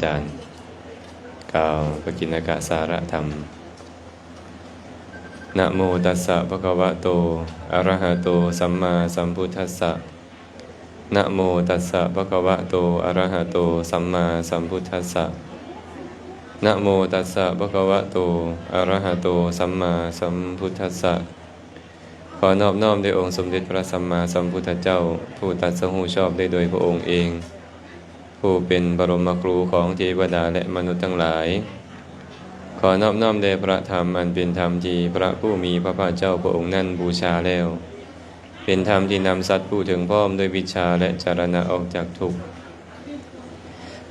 จารย์กล่าวปกิณกสารธรรมนะโมตัสสะภะคะวะโตอะระหะโตสัมมาสัมพุทธัสสะนะโมตัสสะภะคะวะโตอะระหะโตสัมมาสัมพุทธัสสะนะโมตัสสะภะคะวะโตอะระหะโตสัมมาสัมพุทธัสสะขอนอบน้อมแด่องค์สมเด็จพระสัมมาสัมพุทธเจ้าผู้ตรัสรู้ชอบได้โดยพระองค์เองผู้เป็นบรมครูของเทวดาและมนุษย์ทั้งหลายขอนอบน้อมแด่พระธรรมอันเป็นธรรมที่พระผู้มีพระภาคเจ้าพระองค์นั้นบูชาแล้วเป็นธรรมที่นำสัตว์ผู้ถึงพร้อมด้วยวิชาและจรณะออกจากทุกข์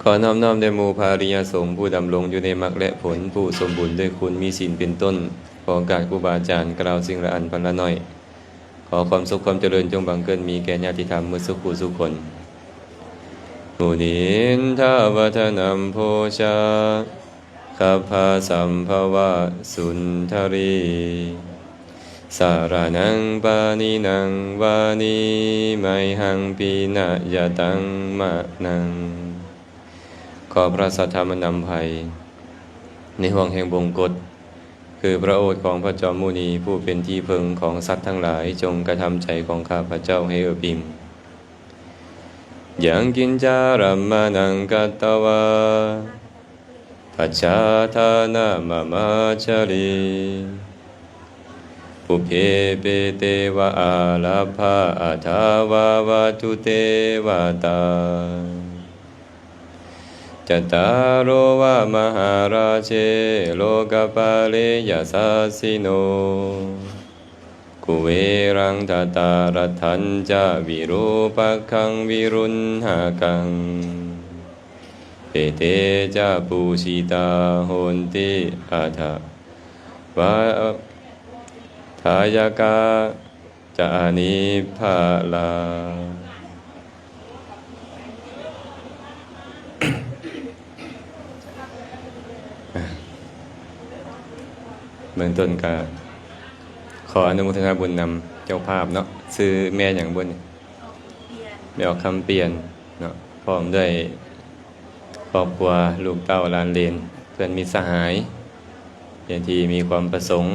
ขอนอบน้อมแด่หมู่ภาริยสงฆ์ผู้ดำรงอยู่ในมรรคและผลผู้สมบูรณ์ด้วยคุณมีศีลเป็นต้นขอโอกาสครูบาอาจารย์กล่าวสิ่งละอันพันละน้อยขอความสุขความเจริญจงบังเกิดมีแก่ญาติธรรมมุสุขุสุคนมุนินทาวทันัมโพชาคัพพาสัมภวะสุนทรีสารนังปานินังวานิไมหังปีนะยะตังมะนังขอพระสัทธรรมนำภัยในห่วงแห่งบงกฎคือพระโอษฐ์ของพระจอมมุนีผู้เป็นที่พึงของสัตว์ทั้งหลายจงกระทำใจของข้าพระเจ้าให้เอิบอิ่มยังกินจารัมมานังกัตตวาปัจจาทานามะมาจารีปุเพเปเตวะอาลาภาอัฏฐาวาวาทุเตวาตาจตารโรวะมหาราเชโลกปาเลยสัสสิโนกุเวรังตตารัทันจะวิรูปักขังวิรุณหากังเปเตจะปูชิตาโหนติอัฏฐวะทายกาจะอนิพพาลาเบื้องต้นก็ขออนุโมทนาบุญนำเจ้าภาพเนาะซื้อแม่อย่างบุญแม่ออกคำเปลี่ยนเนาะพร้อมด้วยครอบครัวลูกเต้าหลานเหลนเพื่อนมิตรสหายอย่างที่มีความประสงค์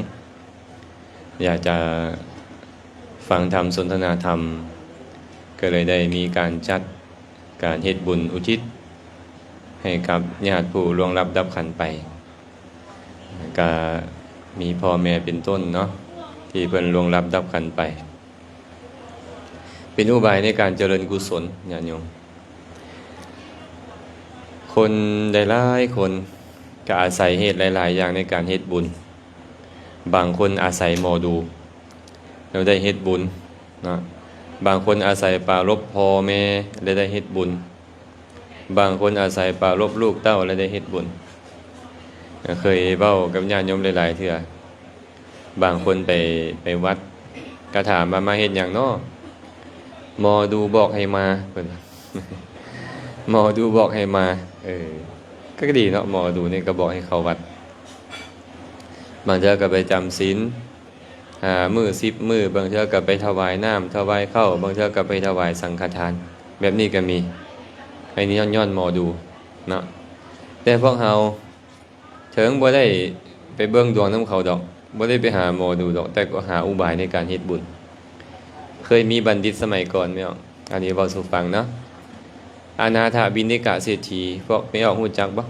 อยากจะฟังธรรมสนทนาธรรมก็เลยได้มีการจัดการเฮ็ดบุญอุทิศให้กับญาติผู้ล่วงลับดับขันไปก็มีพ่อแม่เป็นต้นเนาะที่เพิ่นล่วงลับดับขันไปเป็นอุบายในการเจริญกุศลญาติโยมคนได้หลายคนก็อาศัยเหตุหลายๆอย่างในการเฮ็ดบุญบางคนอาศัยหมอดูแล้วได้เฮ็ดบุญนะบางคนอาศัยปรารภพ่อแม่แล้วได้เฮ็ดบุญบางคนอาศัยปรารภลูกเต้าแล้วได้เฮ็ดบุญเคยเว้ากับญาติโยมหลายๆเทื่อบางคนไปวัดก็ถามมาเฮ็ดหยังน้อหมอดูบอกให้มาเพิ่นหมอดูบอกให้มาก็ดีเนาะหมอดูนี่ก็บอกให้เข้าวัดบางเทื่อก็ไปจำศีลมื้อ10มื้อบางเทื่อก็ไปถวายน้ำถวายข้าวบางเทื่อก็ไปถวายสังฆทานแบบนี้ก็มีให้นี่ย้อนหมอดูเนาะแต่พวกเฮาถึงบ่ได้ไปเบิ่งดวงนำเขาดอกบ่ได้ไปหาหมอดูดอกแต่ก็หาอุบายในการเฮ็ดบุญเคยมีบัณฑิตสมัยก่อนแม่อันนี้เว้าสู่ฟังเนาะอนาถบิณฑิกะเศรษฐีพวกไม่ออกฮู้จักบ่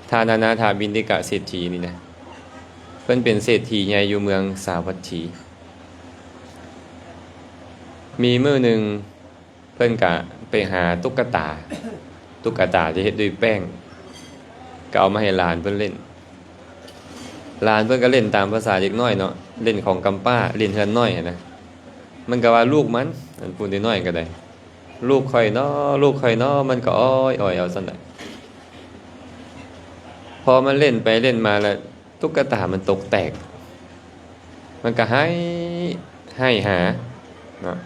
ทานอนาถบิณฑิกะเศรษฐีนี่นะเพิ่นเป็นเศรษฐีใหญ่อยู่เมืองสาวัตถีมีมื้อหนึ่งเพิ่นก็ไปหาตุ๊กตาที่เฮ็ดด้วยแป้งก็เอามาให้หลานเพิ่นเล่นหลานเพิ่นก็เล่นตามภาษาเด็กน้อยเนาะเล่นของกำป้าเล่นเฮือนน้อยนะมันก็ว่าลูกมันพูดน้อยก็ได้ลูกข่อยน้อมันก็อ้อยเอาซั่นน่ะพอมันเล่นไปเล่นมาแล้วตุ๊กตามันตกแตกมันก็ให้หาเนาะ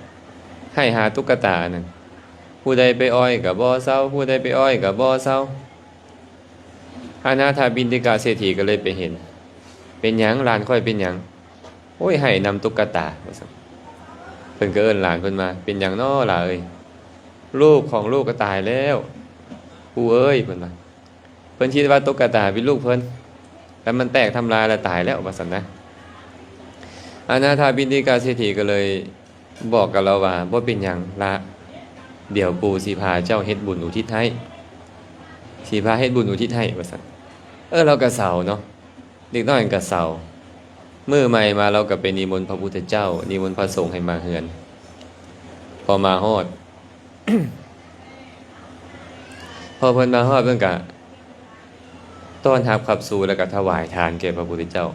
ให้หาตุ๊กตานั่นผู้ใดไปอ้อยก็บ่เซาผู้ใดไปอ้อยก็บ่เซาอนาถบิณฑิกะเศรษฐีก็เลยไปเห็นเป็นหยังหลานค่อยเป็นหยังโอ้ยให้นำตุ๊กตาว่าซั่นเพิ่นก็เอิ้นหลานเพิ่นมาเป็นหยังน้อล่ะเอ้ยลูกของลูกก็ตายแล้ว ปู่เอ้ยเพิ่นว่าเพิ่นคิดว่าตุ๊กตาเป็นลูกเพิ่นแล้วมันแตกทำลายแล้วตายแล้วว่าซั่นนะอนาถาบิณฑิกาเศรษฐีก็เลยบอกกับเราว่าบ่เป็นหยังละเดี๋ยวปู่สิพาเจ้าเฮ็ดบุญอุทิศให้สิพาเฮ็ดบุญอุทิศให้ว่าซั่นเราก็เศร้าเนาะเด็กน้อยก็เศร้ามื้อใหม่มาเราก็ไปนิมนต์พระพุทธเจ้านิมนต์พระสงฆ์ให้มาเฮือนพอมาฮอด พอเพิ่นมาฮอดเพิ่นก็ต้อนรับขับสู่แล้วก็ถวายทานแก่พระพุทธเจ้า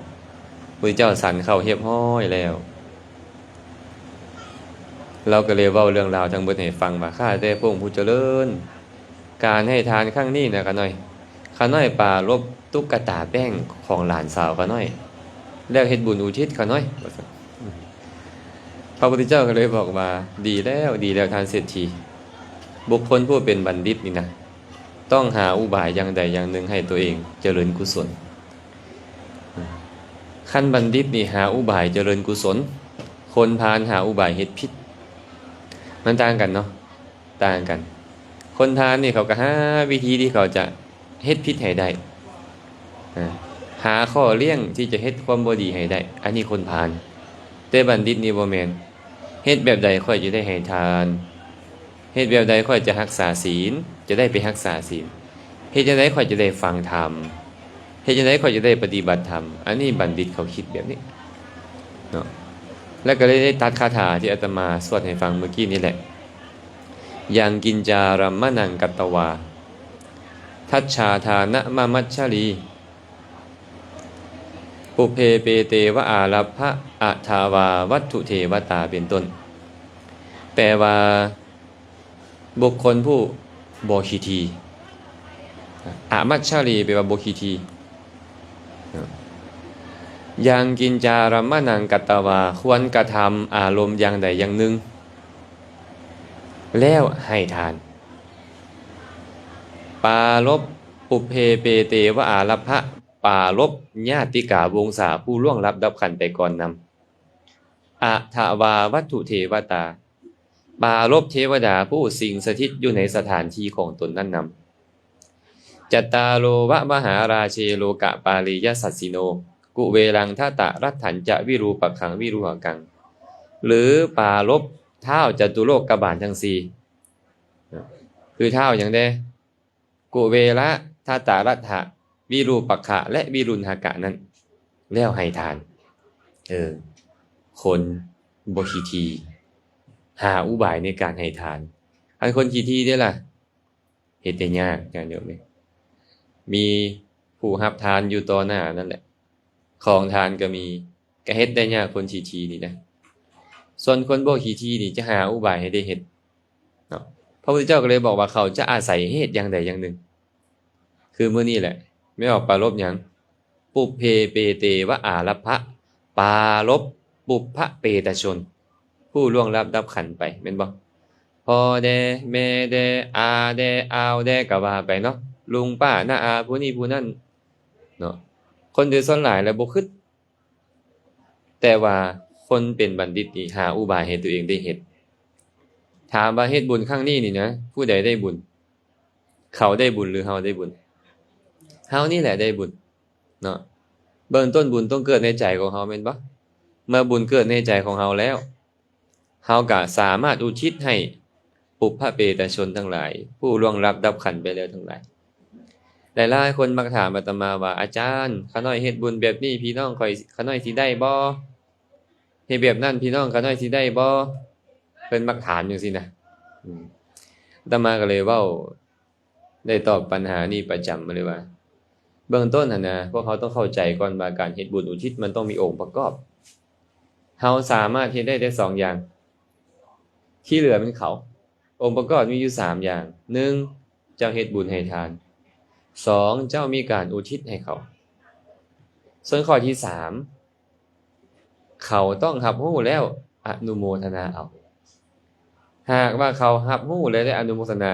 พระพุทธเจ้าสันเข้าเรียบร้อยแล้ว เราก็เลยเว้าเรื่องราวทั้งเบิดให้ฟังว่าข้าแต่พระองค์ผู้เจริญการให้ทานครั้งนี้นะข้าน้อยปรารภตุ๊กตาแป้งของหลานสาวข้าน้อยแล้วเฮ็ดบุญอุทิศข้าน้อยว่าซั่นพระพุทธเจ้าก็เลยบอกว่าดีแล้วท่านเศรษฐีบุคคลผู้เป็นบัณฑิตนี่นะต้องหาอุบายอย่างใดอย่างหนึ่งให้ตัวเองเจริญกุศลขั้นบัณฑิตนี่หาอุบายเจริญกุศลคนพาลหาอุบายเฮ็ดผิดมันต่างกันเนาะต่างกันคนพาลนี่เขาก็หาวิธีที่เขาจะเฮ็ดผิดให้ได้หาข้อเลี่ยงที่จะเฮ็ดความบ่ดีให้ได้อันนี้คนพาลแต่บัณฑิตนี่บ่แม่นเฮ็ดแบบใดค่อยจะได้ให้ทานเฮ็ดแบบใดค่อยจะรักษาศีลจะได้ไปรักษาศีลเฮ็ดจังได๋ค่อยจะได้ฟังธรรมเฮ็ดจังได๋ค่อยจะได้ปฏิบัติธรรมอันนี้บัณฑิตเขาคิดแบบนี้เนาะแล้วก็เลยได้ตัดคาถาที่อาตมาสวดให้ฟังเมื่อกี้นี่แหละยังกินจารัมมนังกัตตวาทัชชาทานะมะมัชชาลีปุเพเปเตวะอารัพพะอะทาวาวัตถุเทวตาเป็นต้นแปลว่าบุคคลผู้บ่ขี้ทีอะมัชชาลีแปลว่าบ่ขี้ทียังกินจารัมมนังกัตตวาควรกระทำอารมณ์อย่างใดอย่างหนึ่งแล้วให้ทานปารภปุเพเปเตวะอารัพพะปารภญาติกาวงศาผู้ล่วงลับดับขันไปก่อนนำอะทาวาวัตถุเทวตาปารภเทวดาผู้สิงสถิตอยู่ในสถานที่ของตนนั้นนำจัตตาโลวะมหาราเชโลกะปาลิยสัสสิโนกุเวลังทตะรัตถันจะวิรูปักขังวิรูหกังหรือปารภเท้าจตุโลกบาลทั้งสี่คือเท้าอย่างใดกุเวละทตะรัตถะวิรูปักขะและวิรุณหกะนั้นแล้วให้ทานคนบ่ขี้ทีหาอุบายในการให้ทานอันคนขี้ทีได้ล่ะเฮ็ดได้ยากอย่างเดียวนี่มีผู้รับทานอยู่ต่อหน้านั่นแหละของทานก็มีก็เฮ็ดได้ยากคนขี้ทีนี่นะส่วนคนบ่ขี้ทีนี่จะหาอุบายให้ได้เฮ็ดเนาะพระพุทธเจ้าก็เลยบอกว่าเขาจะอาศัยเหตุอย่างใดอย่างหนึ่งคือมื้อนี้แหละไม่ออกปรารภหยังปุเพเปเตวะอารัพพะปารภปุพพะเปตชนผู้ล่วงลับดับขันไปแม่นบ่พ่อแดแม่แดอาแดอาวแดก็ว่าไปเนาะลุงป้าน้าอาผู้นี้ผู้นั้นเนาะคนโดยส่วนหลายแล้วบ่คิดแต่ว่าคนเป็นบัณฑิตนี่หาอุบายให้ตัวเองได้เฮ็ดถามว่าเฮ็ดบุญครั้งนี้นี่นะผู้ใดได้บุญเขาได้บุญหรือเฮาได้บุญเฮานี่แหละได้บุญเนาะเบื้องต้นบุญต้องเกิดในใจของเฮาแม่นบ่เมื่อบุญเกิดในใจของเฮาแล้วเฮาก็สามารถอุทิศให้ปุพพเปตชนทั้งหลายผู้ล่วงลับดับขันไปแล้วทั้งหลายหลายๆคนมักถามอาตมาว่าอาจารย์ข้าน้อยเฮ็ดบุญแบบนี้พี่น้องข้อยข้าน้อยสิได้บ่เฮ็ดแบบนั้นพี่น้องข้าน้อยสิได้บ่เพิ่นมักถามจังซี่นะอาตมาก็เลยเว้าได้ตอบปัญหานี้ประจำมาเลยว่าเบื้องต้นน่ะนะพวกเขาต้องเข้าใจก่อนว่าการเฮ็ดบุญอุทิศมันต้องมีองค์ประกอบเฮาสามารถเฮ็ดได้2อย่างที่เหลือเป็นเขาองค์ประกอบมีอยู่3อย่าง1เจ้าเฮ็ดบุญให้ทาน2เจ้ามีการอุทิศให้เขาส่วนข้อที่3เขาต้องรับรู้แล้วอนุโมทนาเอาหากว่าเขารับรู้และได้อนุโมทนา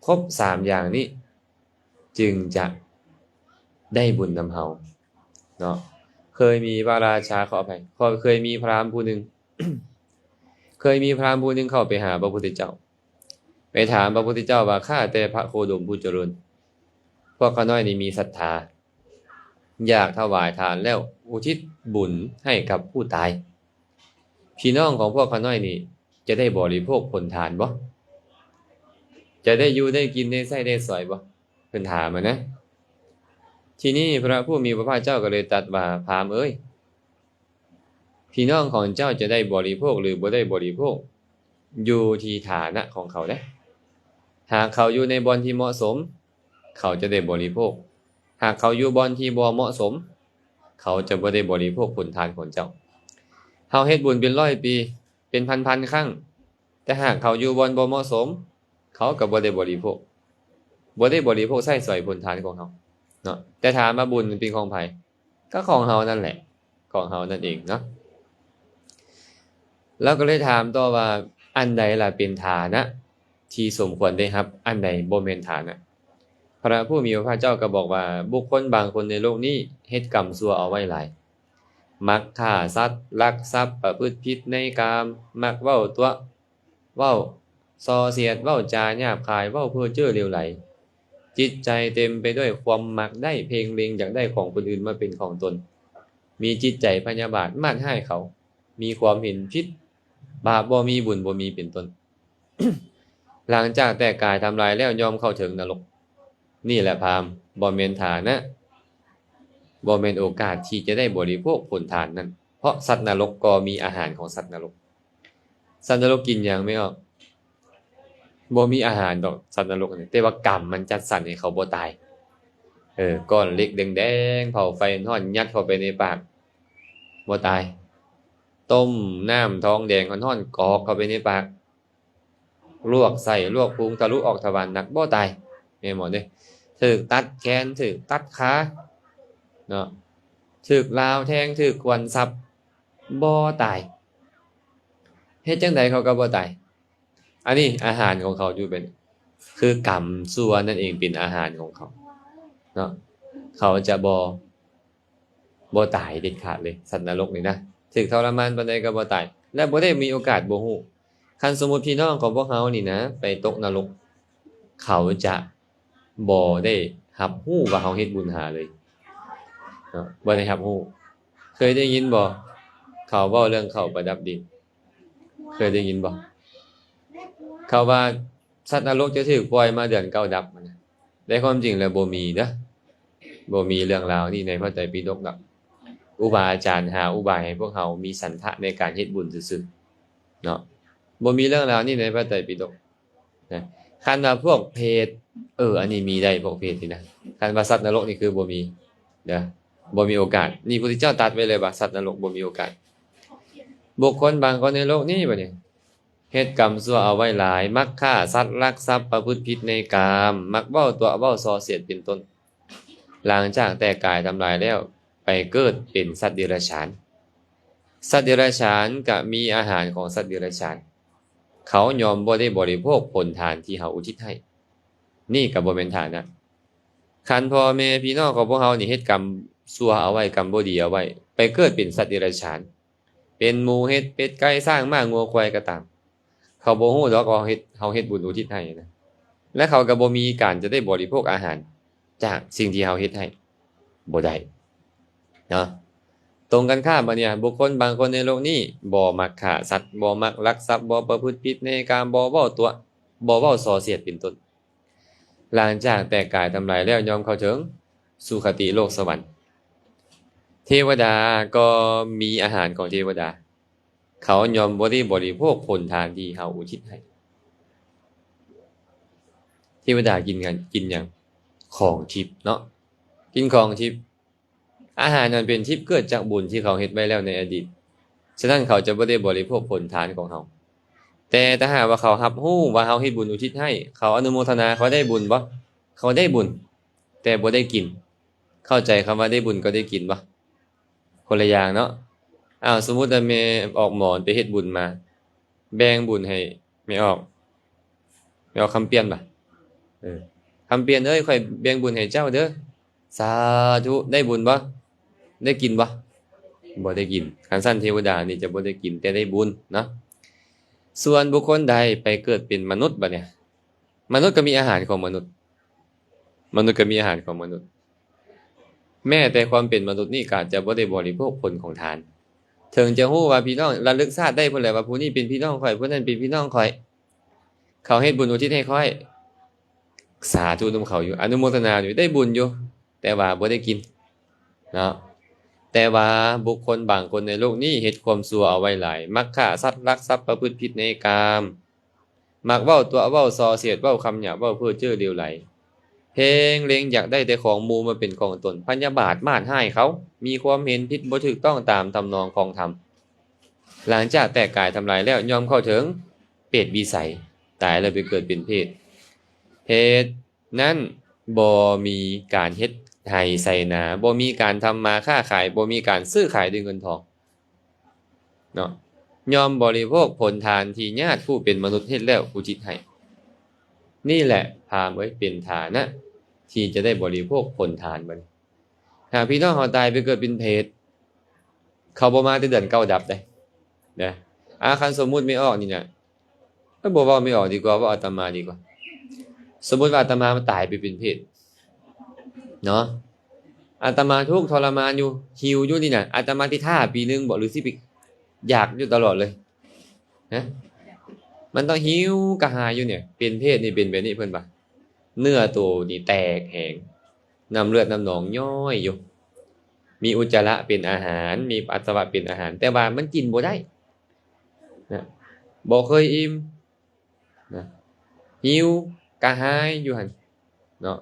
ครบ3อย่างนี้จึงจะได้บุญนำเฮาเนาะเคยมีพระราชาขออภัยเคยมีพราหมณ์ผู้หนึ่ง เคยมีพราหมณ์ผู้หนึ่งเข้าไปหาพระพุทธเจ้า ไปถามพระพุทธเจ้าว่าข้าแต่พระโคดมผู้เจริญพวกข้าน้อยนี่มีศรัทธาอยากถวายทานแล้วอุทิศบุญให้กับผู้ตายพี่น้องของพวกข้าน้อยนี่จะได้บริโภคผลทานบ่จะได้อยู่ได้กินได้ใช้ได้สอยบ่เพิ่นถามมานะทีนี้พระผู้มีพระภาคเจ้าก็เลยตรัสว่าพราหมณ์เอ้ยพี่น้องของเจ้าจะได้บริโภคหรือบ่ได้บริโภคอยู่ที่ฐานะของเขาได้หากเขาอยู่ในบ่อนที่เหมาะสมเขาจะได้บริโภคหากเขาอยู่บ่อนที่บ่เหมาะสมเขาจะบ่ได้บริโภคผลทานของเจ้าเฮาเฮ็ดบุญเป็นร้อยปีเป็นพันๆครั้งแต่หากเขาอยู่บ่อนบ่เหมาะสมเขาก็บ่ได้บริโภคใช้สอยผลทานของเขาเนาะแต่ถามว่าบุญมันเป็นของไผก็ของเฮานั่นแหละของเฮานั่นเองเนาะแล้วก็เลยถามต่อว่าอันใดล่ะเป็นฐานะที่สมควรได้รับอันใดบ่แม่นฐานะพระผู้มีพระภาคเจ้าก็บอกว่าบุคคลบางคนในโลกนี้เฮ็ดกรรมชั่วเอาไว้หลายมักฆ่าสัตว์ลักทรัพย์ประพฤติผิดในกามมักเว้าตัวเว้าส่อเสียดเว้าจาหยาบคายเว้าเพ้อเจ้อเลวไหลจิตใจเต็มไปด้วยความมักได้เพ่งเล็งอยากได้ของคนอื่นมาเป็นของตนมีจิตใจพยาบาทมาดให้เขามีความเห็นผิดบาปบ่มีบุญบ่มีเป็นต้น หลังจากแต่กายทำลายแล้วยอมเข้าถึงนรกนี่แหละพราหมณ์บ่แม่นฐานะบ่แม่นโอกาสที่จะได้บริโภคผลทานนั้นเพราะสัตว์นรกก็มีอาหารของสัตว์นรกสัตว์นรกกินหยังไม่ออกบ่มีอาหารดอกสัตว์นรกนี่แต่ว่ากรรมมันจัดสรรให้เขาบ่ตายก้อนเล็กแดงๆเผาไฟร้อนยัดเข้าไปในปากบ่ตายต้มน้ำทองแดงร้อนๆกรอกเข้าไปในปากลวกใส่ลวกพุงทะลุออกทวารหนักบ่ตายแม่นบ่เด้ถูกตัดแขนถูกตัดขาเนาะถูกลาวแทงถูกควนสับบ่ตายเฮ็ดจังไดเขาก็บ่ตายอันนี้อาหารของเขาอยู่เป็นคือกรรมชั่วนั่นเองเป็นอาหารของเขาเนาะเขาจะบ่ตายเด็ดขาดเลยสัตว์นรกนี่นะถูกทรมานปานใดก็บ่ตายและบ่ได้มีโอกาสบ่ฮู้คันสมมุติพี่น้องของพวกเฮานี่นะไปตกนรกเขาจะบ่ได้รับรู้ว่าเฮาเฮ็ดบุญหาเลยเนาะบ่ได้รับรู้เคยได้ยินบ่เขาเว้าเรื่องเขาประดับดินเคยได้ยินบ่เขาว่าสัตว์นรกจะถูกปล่อยมาเดือนเก้าดับมันแต่ความจริงแล้วบ่มีเด้อบ่มีเรื่องราวนี้ในพระไตรปิฎกดอกอุบาอาจารย์หาอุบายให้พวกเฮามีสันทะในการเฮ็ดบุญซื่อๆเนาะบ่มีเรื่องราวนี้ในพระไตรปิฎกนะคันว่าพวกเพศอันนี้มีได้พวกเพศนี่นะคันว่าสัตว์นรกนี่คือบ่มีเด้อบ่มีโอกาสนี่พระพุทธเจ้าตรัสไว้เลยว่าสัตว์นรกบ่มีโอกาสบุคคลบางคนในโลกนี้บัดนี้เฮ็ดกรรมชั่วเอาไว้หลายมักฆ่าสัตว์ลักทรัพย์ประพฤติผิดในกามมักเว้าตัวเว้าส่อเสียดเป็นต้นหลังจากแต่กายทำลายแล้วไปเกิดเป็นสัตว์เดรัจฉานสัตว์เดรัจฉานก็มีอาหารของสัตว์เดรัจฉานเขายอมบ่ได้บริโภคผลทานที่เฮาอุทิศให้นี่ก็บ่แม่นฐานะคันพ่อแม่พี่น้องของพวกเฮานี่เฮ็ดกรรมชั่วเอาไว้กรรมบ่ดีเอาไว้ไปเกิดเป็นสัตว์เดรัจฉานเป็นหมูเฮ็ดเป็ดไก่สร้างม้างัวควายก็ตามเขาบ่ฮู้ดอกว่าเฮาเฮ็ดบุญอุทิศให้นะและเขาก็บ่มีการจะได้บริโภคอาหารจากสิ่งที่เฮาเฮ็ดให้บ่ได้เนาะตรงกันข้ามบัดเนี่ยบุคคลบางคนในโลกนี้บ่มักฆ่าสัตว์บ่มักลักทรัพย์บ่ประพฤติผิดในกามบ่เว้าตัวบ่เว้าส่อเสียดเป็นต้นหลังจากแต่กายทำลายแล้วยอมเข้าถึงสุคติโลกสวรรค์เทวดาก็มีอาหารของเทวดาเขายอมบ่ได้บริโภคผลทานที่เฮาอุทิศให้เทวดากินหยังของทิพย์เนาะกินของทิพย์อาหารนั้นเป็นทิพย์เกิดจากบุญที่เขาเฮ็ดไว้แล้วในอดีตฉะนั้นเขาจะบ่ได้บริโภคผลทานของเฮาแต่ถ้าหากว่าเขารับรู้ว่าเฮาเฮ็ดบุญอุทิศให้เขาอนุโมทนาเขาได้บุญบ่เขาได้บุญแต่บ่ได้กินเข้าใจคำว่าได้บุญก็ได้กินบ่คนละอย่างเนาะสมมุติว่าแม่ออกหมอนไปเฮ็ดบุญมาแบ่งบุญให้แม่ออกคำเปลี่ยนบ่คำเปลี่ยนค่อยแบ่งบุญให้เจ้าเด้อสาธุได้บุญบ่ได้กินบ่บ่ได้กินคันซั่นเทวดานี่จะบ่ได้กินแต่ได้บุญเนาะส่วนบุคคลใดไปเกิดเป็นมนุษย์บัดเนี่ย มนุษย์ก็มีอาหารของมนุษย์ก็มีอาหารของมนุษย์แม้แต่ความเป็นมนุษย์นี่ก็จะบ่ได้บริโภคผลของทานถึงจะฮู้ว่าพี่น้องระลึกชาติได้พุ่นแหละว่าผู้นี้เป็นพี่น้องข่อยผู้นั้นเป็นพี่น้องข่อยเขาเฮ็ดบุญอุทิศให้ข่อยสาธุนำเขาอยู่อนุโมทนาอยู่ได้บุญอยู่แต่ว่าบ่ได้กินเนาะแต่ว่าบุคคลบางคนในโลกนี้เฮ็ดความชั่วเอาไว้หลายมักฆ่าสัตว์ลักทรัพย์ประพฤติผิดในกามมักเว้าตัวเว้าส่อเสียดเว้าคำหยาบเว้าเพ้อเจ้อเลวไหลเพ่งเล็งอยากได้แต่ของหมู่มาเป็นของตนพยาบาทมาดให้เขามีความเห็นผิดบ่ถูกต้องตามทำนองของธรรมหลังจากแตกกายทำลายแล้วยอมเข้าถึงเปรตวิสัยตายแล้วไปเกิดเป็นเพศนั้นบ่มีการเฮ็ดให้ใส่หนาบ่มีการทำมาค้าขายบ่มีการซื้อขายด้วยเงินทองเนาะยอมบริโภคผลทานที่ญาติผู้เป็นมนุษย์เฮ็ดแล้วอุทิศให้นี่แหละพามไว้เป็นฐานะที่จะได้บริโภคผลทานบัดนี้หากพี่น้องเฮาตายไปเกิดเป็นเพศเขาบ่มาแต่เดือนเก้าดับได้นะคันสมมุติไม่ออกนี่นะก็บ่เว้าไม่ออกดีกว่าว่าอาตมาดีกว่าสมมุติว่าอาตมามันตายไปเป็นเพศเนาะอาตมาทุกข์ทรมานอยู่หิวอยู่นี่น่ะอาตมาที่ท่าปีนึงบ่หรือสิไปอยากอยู่ตลอดเลยนะมันต้องหิวกระหายอยู่เนี่ยเป็นเพศนี่เป็นแบบนี้เพิ่นว่าเนื้อตัวนี่แตกแห้งน้ำเลือดน้ำหนองย้อยอยู่มีอุจจาระเป็นอาหารมีปัสสาวะเป็นอาหารแต่ว่ามันกินบ่ได้นะบ่เคยอิ่มนะหิวกระหายอยู่หั่นเนาะ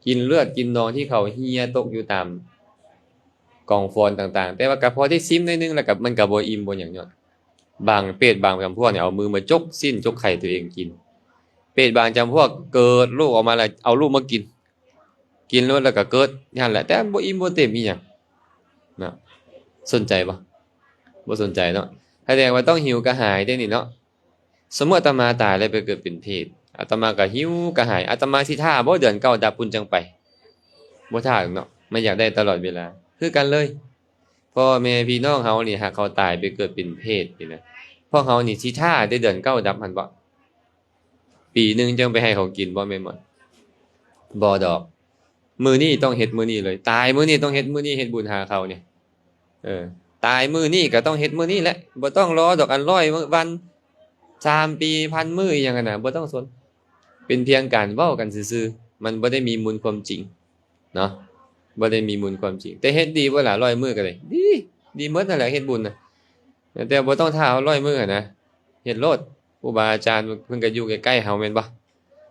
กินเลือดกินนองที่เขาเหี่ยตกอยู่ตามกองฟอนต่างๆแต่ว่าก็พอได้ซิมหน่อยนึงแล้วก็มันก็บ่อิ่มบ่หยังยอดบางเป็ดบางจำพวกเนี่ยเอามือมาจกสิ้นจกไข่ตัวเองกินเป็ดบางจำพวกเกิดลูกออกมาแล้วเอาลูกมากินแล้วก็เกิดนั่นแหละแต่บ่อิ่มบ่เต็มอีหยังนะสนใจบ่สนใจเนาะแสดงว่าต้องหิวกระหายได้นี่เนาะสมมุติอาตมาตายแล้วไปเกิดเป็นเพศอาตมาก็หิวกระหายอาตมาสิท่าบ่เดือนเก้าดับพุ่นจังไปบ่ท่าเนาะไม่อยากได้ตลอดเวลาคือกันเลยพ่อแม่พี่น้องเฮานี่หากเขาตายไปเกิดเป็นเพศนี่นะพวกเฮานี่สิท่าได้เดือนเก้าดับหั่นบ่ปีนึงจังไปให้เขากินบ่แม่นบ่บ่ดอกมื้อนี้ต้องเฮ็ดมื้อนี้เลยตายมื้อนี้ต้องเฮ็ดมื้อนี้เฮ็ดบุญหาเขาเนี่ยตายมื้อนี้ก็ต้องเฮ็ดมื้อนี้แหละบ่ต้องรอดอกอัน100วัน3 ปีพันมื้ออีหยังกันน่ะบ่ต้องสนเป็นเพียงการเว้ากันซื่อๆมันบ่ได้มีมูลความจริงเนาะบ่ได้มีมูลความจริงแต่เฮ็ดดีบ่ล่ะ100มื้อก็ได้ดีหมดนั่นแหละเฮ็ดบุญน่ะแต่บ่ต้องท่าเอา100มื้อนะเฮ็ดโลดครูบาอาจารย์เพิ่นก็อยู่ใกล้ๆเฮาแม่นบ่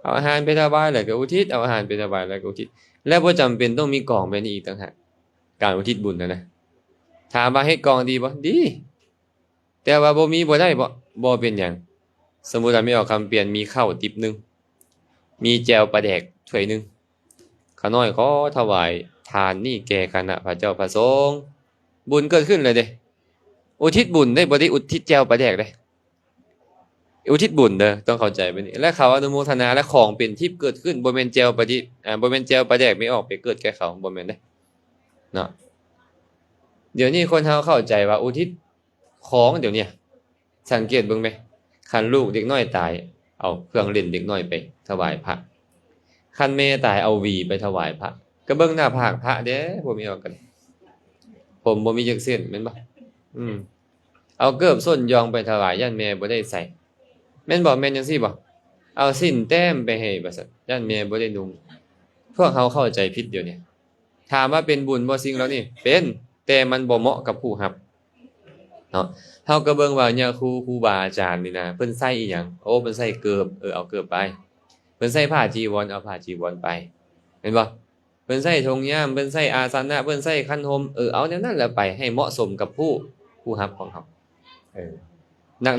เอาอาหารไปถวายแล้วก็อุทิศเอาอาหารไปถวายแล้วก็อุทิศและบ่จำเป็นต้องมีกองแบบนี้อีกต่างหากการอุทิศบุญนะถามว่าเฮ็ดกองดีบ่ดีแต่ว่าบ่มีบ่ได้บ่เป็นหยังสมมุติว่าไม่ออกคำเปลี่ยนมีข้าวติ๊บนึงมีแจ่วปลาแดกถ้วยนึงข้าน้อยขอถวายทานนี่แก่คณะพระเจ้าพระสงฆ์บุญเกิดขึ้นเลยเด้อุทิศบุญได้บ่ได้อุทิศแจ่วปลาแดกเด้อุทิศบุญเด้อต้องเข้าใจแบบนี้และเขาอนุโมทนาและของเป็นทิพย์เกิดขึ้นบ่แม่นแจ่วปลาดิบ่แม่นแจ่วปลาแดกไม่ออกไปเกิดแก่เขาบ่แม่นเด้เนาะเดี๋ยวนี้คนเฮาเข้าใจว่าอุทิศของเดี๋ยวนี้สังเกตเบิ่งไหมคันลูกเด็กน้อยตายเอาเครื่องเล่นเด็กน้อยไปถวายพระคันแม่ตายเอาหวีไปถวายพระก็เบิ่งหน้าผากพระเด้บ่มีออกกันผมบ่มีจักเส้นแม่นบ่เอาเกิบส้นยองไปถวายย่านแม่บ่ได้ใส่แม่นบ่แม่นจังซี่บ่เอาสิ้นแต้มไปให้ว่าซั่นย่านแม่บ่ได้นุ่งพวกเฮาเข้าใจผิดเดี๋ยวนี้ถามว่าเป็นบุญบ่สิ่งเหล่านี้เป็นแต่มันบ่เหมาะกับผู้รับเนาะเฮาก็เบิ่งว่าเนี่ยครูบาอาจารย์นี่นะเพิ่นใส่อีหยังโอ้เพิ่นใส่เกิบเอาเกิบไปเพิ่นใส่ผ้าจีวรเอาผ้าจีวรไปเห็นบ่เพิ่นใส่ธงย่ามเพิ่นใส่อาสนะเพิ่นใส่ขันหมเอาแนวนั้นแหละไปให้เหมาะสมกับผู้รับของเฮา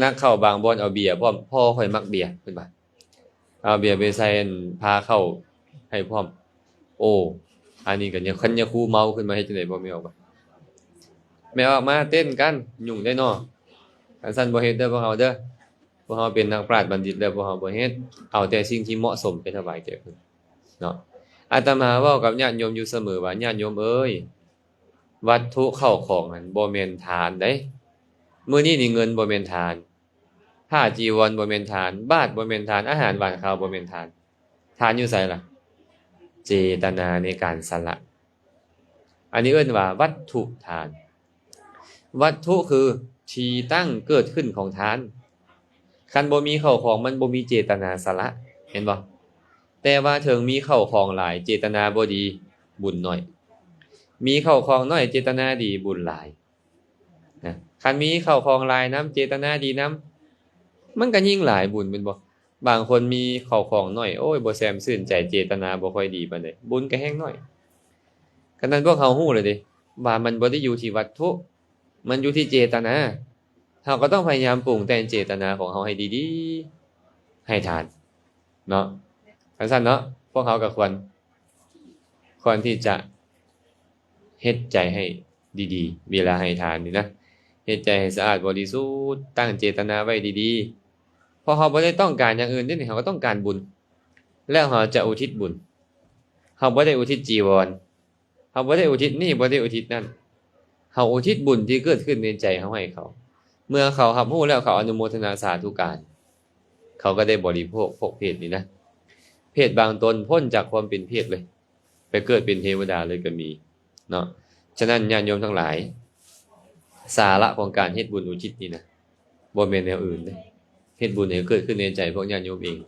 นักเข้าบางบ่อนเอาเบียร์พร้อมพ่อค่อยมักเบียร์เพิ่นว่าเอาเบียร์ไปใส่พาเข้าให้พร้อมโอ้อันนี้ก็เนี่ยคันยาคูเมาขึ้นมาเฮ็ดจังได๋บ่แม่ออกแม่ออกมาเต้นกันยุ่งได้เนาะอันซั่นบ่เฮ็ดเด้อพวกเฮาเด้อพวกเฮาเป็นนักปราชญ์บัณฑิตแล้วพวกเฮาบ่เฮ็ดเอาแต่สิ่งที่เหมาะสมไปถวายแก่เพิ่นเนาะอาตมาเว้ากับญาติโยมอยู่เสมอว่าญาติโยมเอ้ยวัตถุเข้าของนั้นบ่แม่นทานเด้มื้อนี้นี่เงินบ่แม่นทาน ผ้าจีวรบ่แม่นทานบาตรบ่แม่นทานอาหารหวานข้าวบ่แม่นทานทานอยู่ไสล่ะเจตนาในการสละอันนี้เอิ้นว่าวัตถุทานวัตถุคือที่ตั้งเกิดขึ้นของทานคันบ่มีเข้าของมันบ่มีเจตนาสละเห็นบ่แต่ว่าถึงมีเข้าของหลายเจตนาบ่ดีบุญน้อยมีเข้าของน้อยเจตนาดีบุญหลายนะคันมีเข้าของหลายน้ำเจตนาดีน้ำมันก็ยิ่งหลายบุญเป็นบ่บางคนมีเข้าของน้อยโอ้ยบ่แซมซื่นใจเจตนาบ่ค่อยดีปานใดบุญก็แฮงน้อยฉะนั้นพวกเขาฮู้เลยดิว่ามันบ่ได้อยู่ที่วัตถุมันอยู่ที่เจตนาเราก็ต้องพยายามปรุงแต่งเจตนาของเราให้ดีๆให้ทานเนาะสั้นๆเนาะพวกเขาก็ควรที่จะเฮ็ดใจให้ดีๆเวลาให้ทานนี่นะเฮ็ดใจให้สะอาดบริสุทธิ์ตั้งเจตนาไว้ดีๆเพราะเขาบ่ได้ต้องการอย่างอื่นนี่เขาก็ต้องการบุญแล้วเขาจะอุทิศบุญเขาบ่ได้อุทิศจีวรเขาบ่ได้อุทิศนี่บ่ได้อุทิศนั่นเขาอุทิศบุญที่เกิดขึ้นในใจเขาให้เขาเมื่อเขารับรู้แล้วเขาอนุโมทนาสาธุการเขาก็ได้บริโภคพวกเพศนี่นะเพศบางตนพ้นจากความเป็นเพศเลยไปเกิดเป็นเทวดาเลยก็มีเนาะฉะนั้นญาติโยมทั้งหลายสาระของการเฮ็ดบุญอุทิศนี่นะบ่แม่นแนวอื่นเด้เฮ็ดบุญให้เกิดขึ้นในใจพวกญาติโยมเอง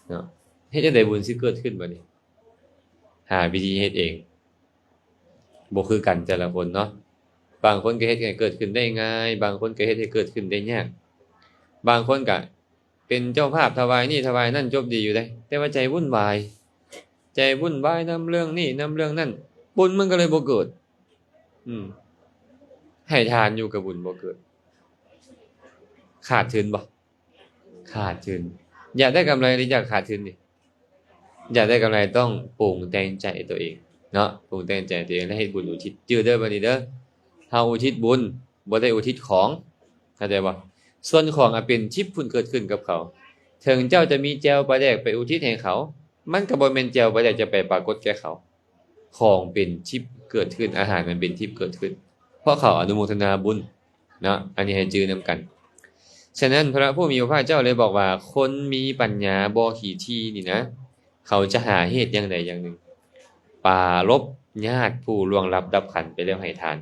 เนาะเฮ็ดจังได๋บุญสิเกิดขึ้นบัดนี้หาวิธีเฮ็ดเองบ่คือกันแต่ละคนเนาะบางคนก็เฮ็ดให้เกิดขึ้นได้ง่ายบางคนก็เฮ็ดให้เกิดขึ้นได้ยากบางคนก็เป็นเจ้าภาพถวายนี่ถวายนั่นจบดีอยู่ได้แต่ว่าใจวุ่นวายนํเรื่องนี้นํเรื่องนั้นบุญมันก็เลยบ่เกิดให้ทานอยู่กับบุญบ่เกิดขาดทุนบ่ขาดทุนอยากได้กำไรหรืออยากขาดทุนนี่อยากได้กำไรต้องปรุงแต่งใจตัวเองเนาะปรุงแต่งใจตัวเองแล้วให้บุญอุทิศจื้อเด้อบัดนี้เด้อเฮาอุทิศบุญบ่ได้อุทิศของเข้าใจบ่ส่วนของเป็นทิพย์พุ่นเกิดขึ้นกับเขาถึงเจ้าจะมีแจวปลาแดกไปอุทิศให้เขามันก็บ่แม่นแจวปลาแดกจะไปปรากฏแก่เขาของเป็นทิพย์เกิดขึ้นอาหารมันเป็นทิพย์เกิดขึ้นเพราะเขาอนุโมทนาบุญเนาะอันนี้ให้จื้อนำกันฉะนั้นพระผู้มีพระภาคเจ้าเลยบอกว่าคนมีปัญญาบ่ขี้ที่นี่นะเขาจะหาเหตุอย่างใดอย่างหนึ่งปรารภญาติผู้ล่วงลับดับขันไปแล้วให้ทาน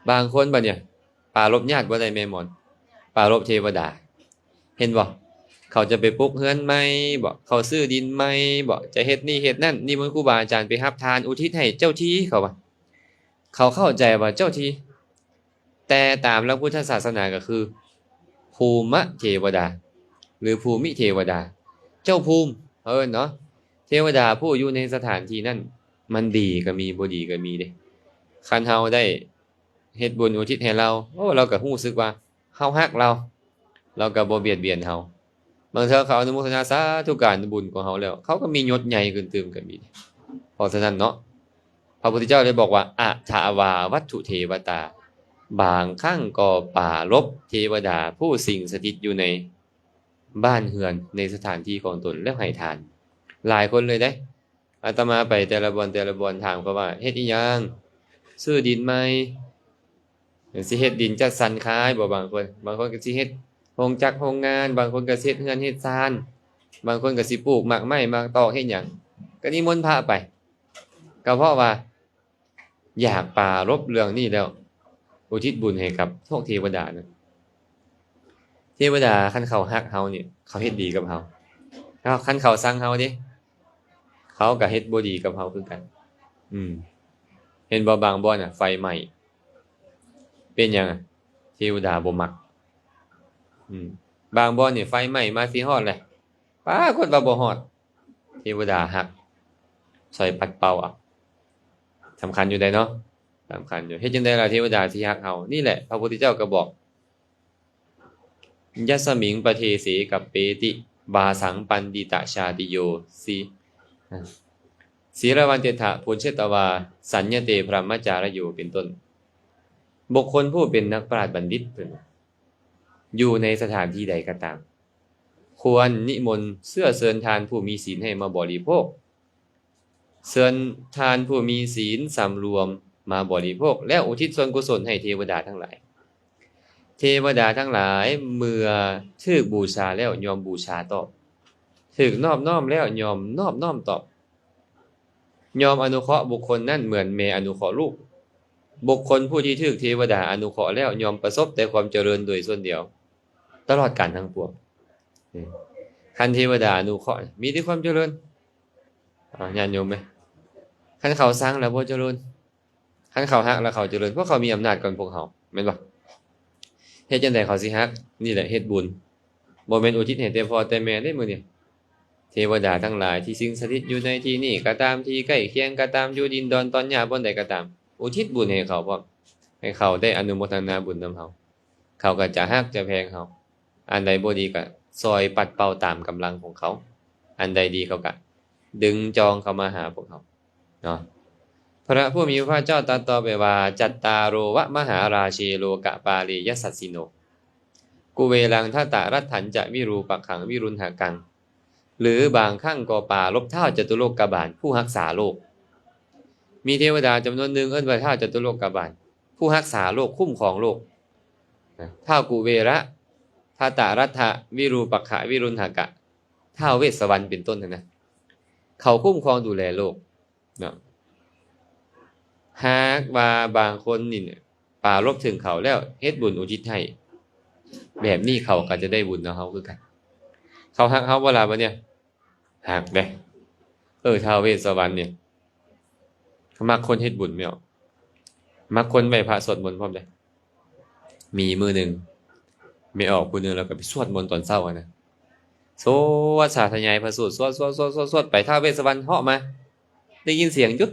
บางคนบัดเนี่ยปรารภญาติบ่ได้แม่มอนปรารภเทวดาเห็นบ่เขาจะไปปลูกเรือนใหม่บ่เขาซื้อดินใหม่บ่จะเฮ็ดนี่เฮ็ดนั่นนิมนต์ครูบาอาจารย์ไปรับทานอุทิศให้เจ้าที่เขาว่าเขาเข้าใจว่าเจ้าที่แต่ตามหลักพุทธศาสนาก็คือภูมิเทวดาหรือภูมิเทวดาเจ้าภูมิเนาะเทวดาผู้อยู่ในสถานที่นั้นมันดีก็มีบ่ดีก็มีเด้คันเฮาได้เฮ็ดบุญอุทิศให้เราเราก็รู้สึกว่าเฮาฮักเราก็บ่เบียดเบียนเฮาบางเทื่อเขาอนุโมทนาสาธุการบุญของเฮาแล้วเขาก็มียศใหญ่ขึ้นเติมก็มีเพราะฉะนั้นเนาะพระพุทธเจ้าได้บอกว่าอะทาวาวัตถุเทวตาบางครั้งก็ปรารภเทวดาผู้สิงสถิตอยู่ในบ้านเรือนในสถานที่ของตนแล้วให้ทานหลายคนเลยเด้อาตมาไปแต่ละบ่อนถามเขาว่าเฮ็ดอีหยังซื้อดินไหมสิเฮ็ดดินจัดสรรขายบ่บางคนก็สิเฮ็ดโรงจักรโรงงานบางคนก็เฮ็ดเรือนเฮ็ดศาลบางคนก็สิปลูกหมากไม้หมากตอกเฮ็ดหยังก็นิมนต์พระไปก็เพราะว่าอยากปรารภเรื่องนี้แล้วอุทิศบุญให้กับพวกเทวดานะเทวดาคันเขาฮักเฮานี่เขาเฮ็ดดีกับเฮาแล้วคันเขาสั่งเฮาดิเขาก็เฮ็ดบ่ดีกับเฮาคือกันเห็นบ่บางบ่อนน่ะไฟไหม้เป็นหยังเทวดาบ่มักบางบ่อนนี่ไฟไหม้มาสิฮอดแหละปรากฏว่าบ่ฮอดเทวดาฮักช่วยปัดเป่าเอาสำคัญอยู่ได้เนาะสำคัญอยู่เฮ็ดจังได๋ล่ะเทวดาที่ฮักเฮานี่แหละพระพุทธเจ้าก็บอกยัสสมิงปะเทเสกัปเปติบาสังปันดิตะชาติโยศีรวันเตถะพุญเชตวาสัญญเตพรหมจารโยเป็นต้นบุคคลผู้เป็นนักปราชญ์บัณฑิตอยู่ในสถานที่ใดก็ตามควรนิมนต์เสื้อเชิญทานผู้มีศีลให้มาบริโภคเชิญทานผู้มีศีลสำรวมมาบริโภคและอุทิศส่วนกุศลให้เทวดาทั้งหลาย เทวดาทั้งหลายเมื่อถูกบูชาแล้วยอมบูชาตอบถูกนอบน้อมแล้วยอมนอบน้อมตอบยอมอนุเคราะห์บุคคลนั่นเหมือนแม่อนุเคราะห์ลูกบุคคลผู้ที่ถูกเทวดาอนุเคราะห์แล้วยอมประสบแต่ความเจริญโดยส่วนเดียวตลอดกาลทั้งปวงคันเทวดาอนุเคราะห์มีแต่ความเจริญญาติโยมไหมคันเขาสร้างแล้วบ่เจริญคันเขาฮักแล้วเขาเจริญเพราะเขามีอำนาจก่อนพวกเขาแม่นบ่เฮ็ดจังได๋เขาสิฮักนี่แหละเฮ็ดบุญบ่แม่นอุทิศให้แต่พ่อแต่แม่ได้มื้อนี้เทวดาทั้งหลายที่สิงสถิตอยู่ในที่นี้ก็ตามที่ใกล้เคียงก็ตามอยู่ดินดอนตอนหญ้าบนใดก็ตามอุทิศบุญให้เขาพร้อมให้เขาได้อนุโมทนาบุญนำเฮาเขาก็จะฮักจะแพงเฮาอันใดบ่ดีก็ซอยปัดเป่าตามกำลังของเขาอันใดดีเขาก็ดึงจองเข้ามาหาพวกเขาเนาะพระผู้มีพระเจ้าตรัสต่อไปว่าจัตตารโรวะมหาราชีโลกะปาลียัสสสิโนกุเวลังทัตตะรัตถันจะวิรูปักขังวิรุณหกังหรือบางครั้งก็ป่าลบเท่าจตุโลกกบาลผู้รักษาโลกมีเทวดาจำนวนหนึ่งเอิ้นว่าเท่าจตุโลกกบาลผู้รักษาโลกคุ้มครองโลกเท่ากุเวระทัตตะรัตถะวิรูปักขะวิรุณหกะเท่าเวสสวรรณเป็นต้นนะเขาคุ้มครองดูแลโลกเนาะหากว่าบางคนนี่เนี่ยป่าลบถึงเขาแล้วเฮ็ดบุญอุทิศให้แบบนี้เขาก็จะได้บุญเนาะเฮาคือกันเขาฮักเฮาบ่ล่ะบัดเนี่ยฮักเด้ท้าวเวสสวรรณเนี่ยเขามักคนเฮ็ดบุญแม่นมักคนไหว้พระสวดมนต์พร้อมเด้มีมื้อหนึงไม่ออกผู้หนึงแล้วก็ไปสวดมนต์ตอนเช้าอะนะสวดสาธยายพระสูตรสวดไปท้าวเวสสวรรณเหาะมาได้ยินเสียงหยุ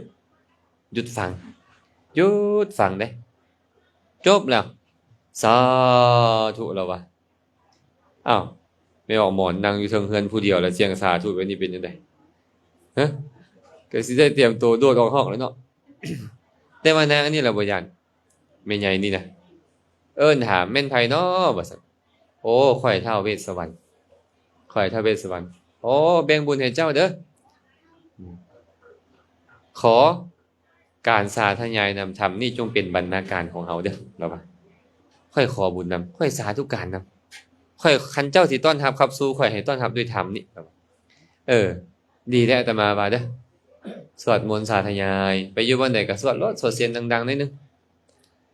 ดฟังเด้จบแล้วสาธุแล้ววะอ้าวไม่ออกหมอนนั่งอยู่เทิงเฮือนผู้เดียวแล้วเสียงสาธุแบบนี้เป็นจังได๋ฮะก็สิได้เตรียมตัวโดดออกห้องแล้วเนาะ แต่ว่านางอันนี้ล่ะบ่ย้านแม่ใหญ่นี่นะเอิ้นถามแม่นไผน้อว่าซั่นโอ้ข้อยท้าวเวสสวรรณข้อยท้าวเวสสวรรณโอ้แบ่งบุญให้เจ้าเด้อขอการสาธยายนำธรรมนี่จงเป็นบรรณาการของเฮาเด้อแล้วว่าค่อยขอบุญนำค่อยสาธุการนำค่อยคันเจ้าสิต้อนรับครับสู่ค่อยให้ต้อนรับด้วยธรรมนี่ดีแล้วอาตมาว่าเด้อสวดมนต์สาธยายไปอยู่บ่อนใดก็สวดโลดสวดเสียงดังๆหน่อยนึง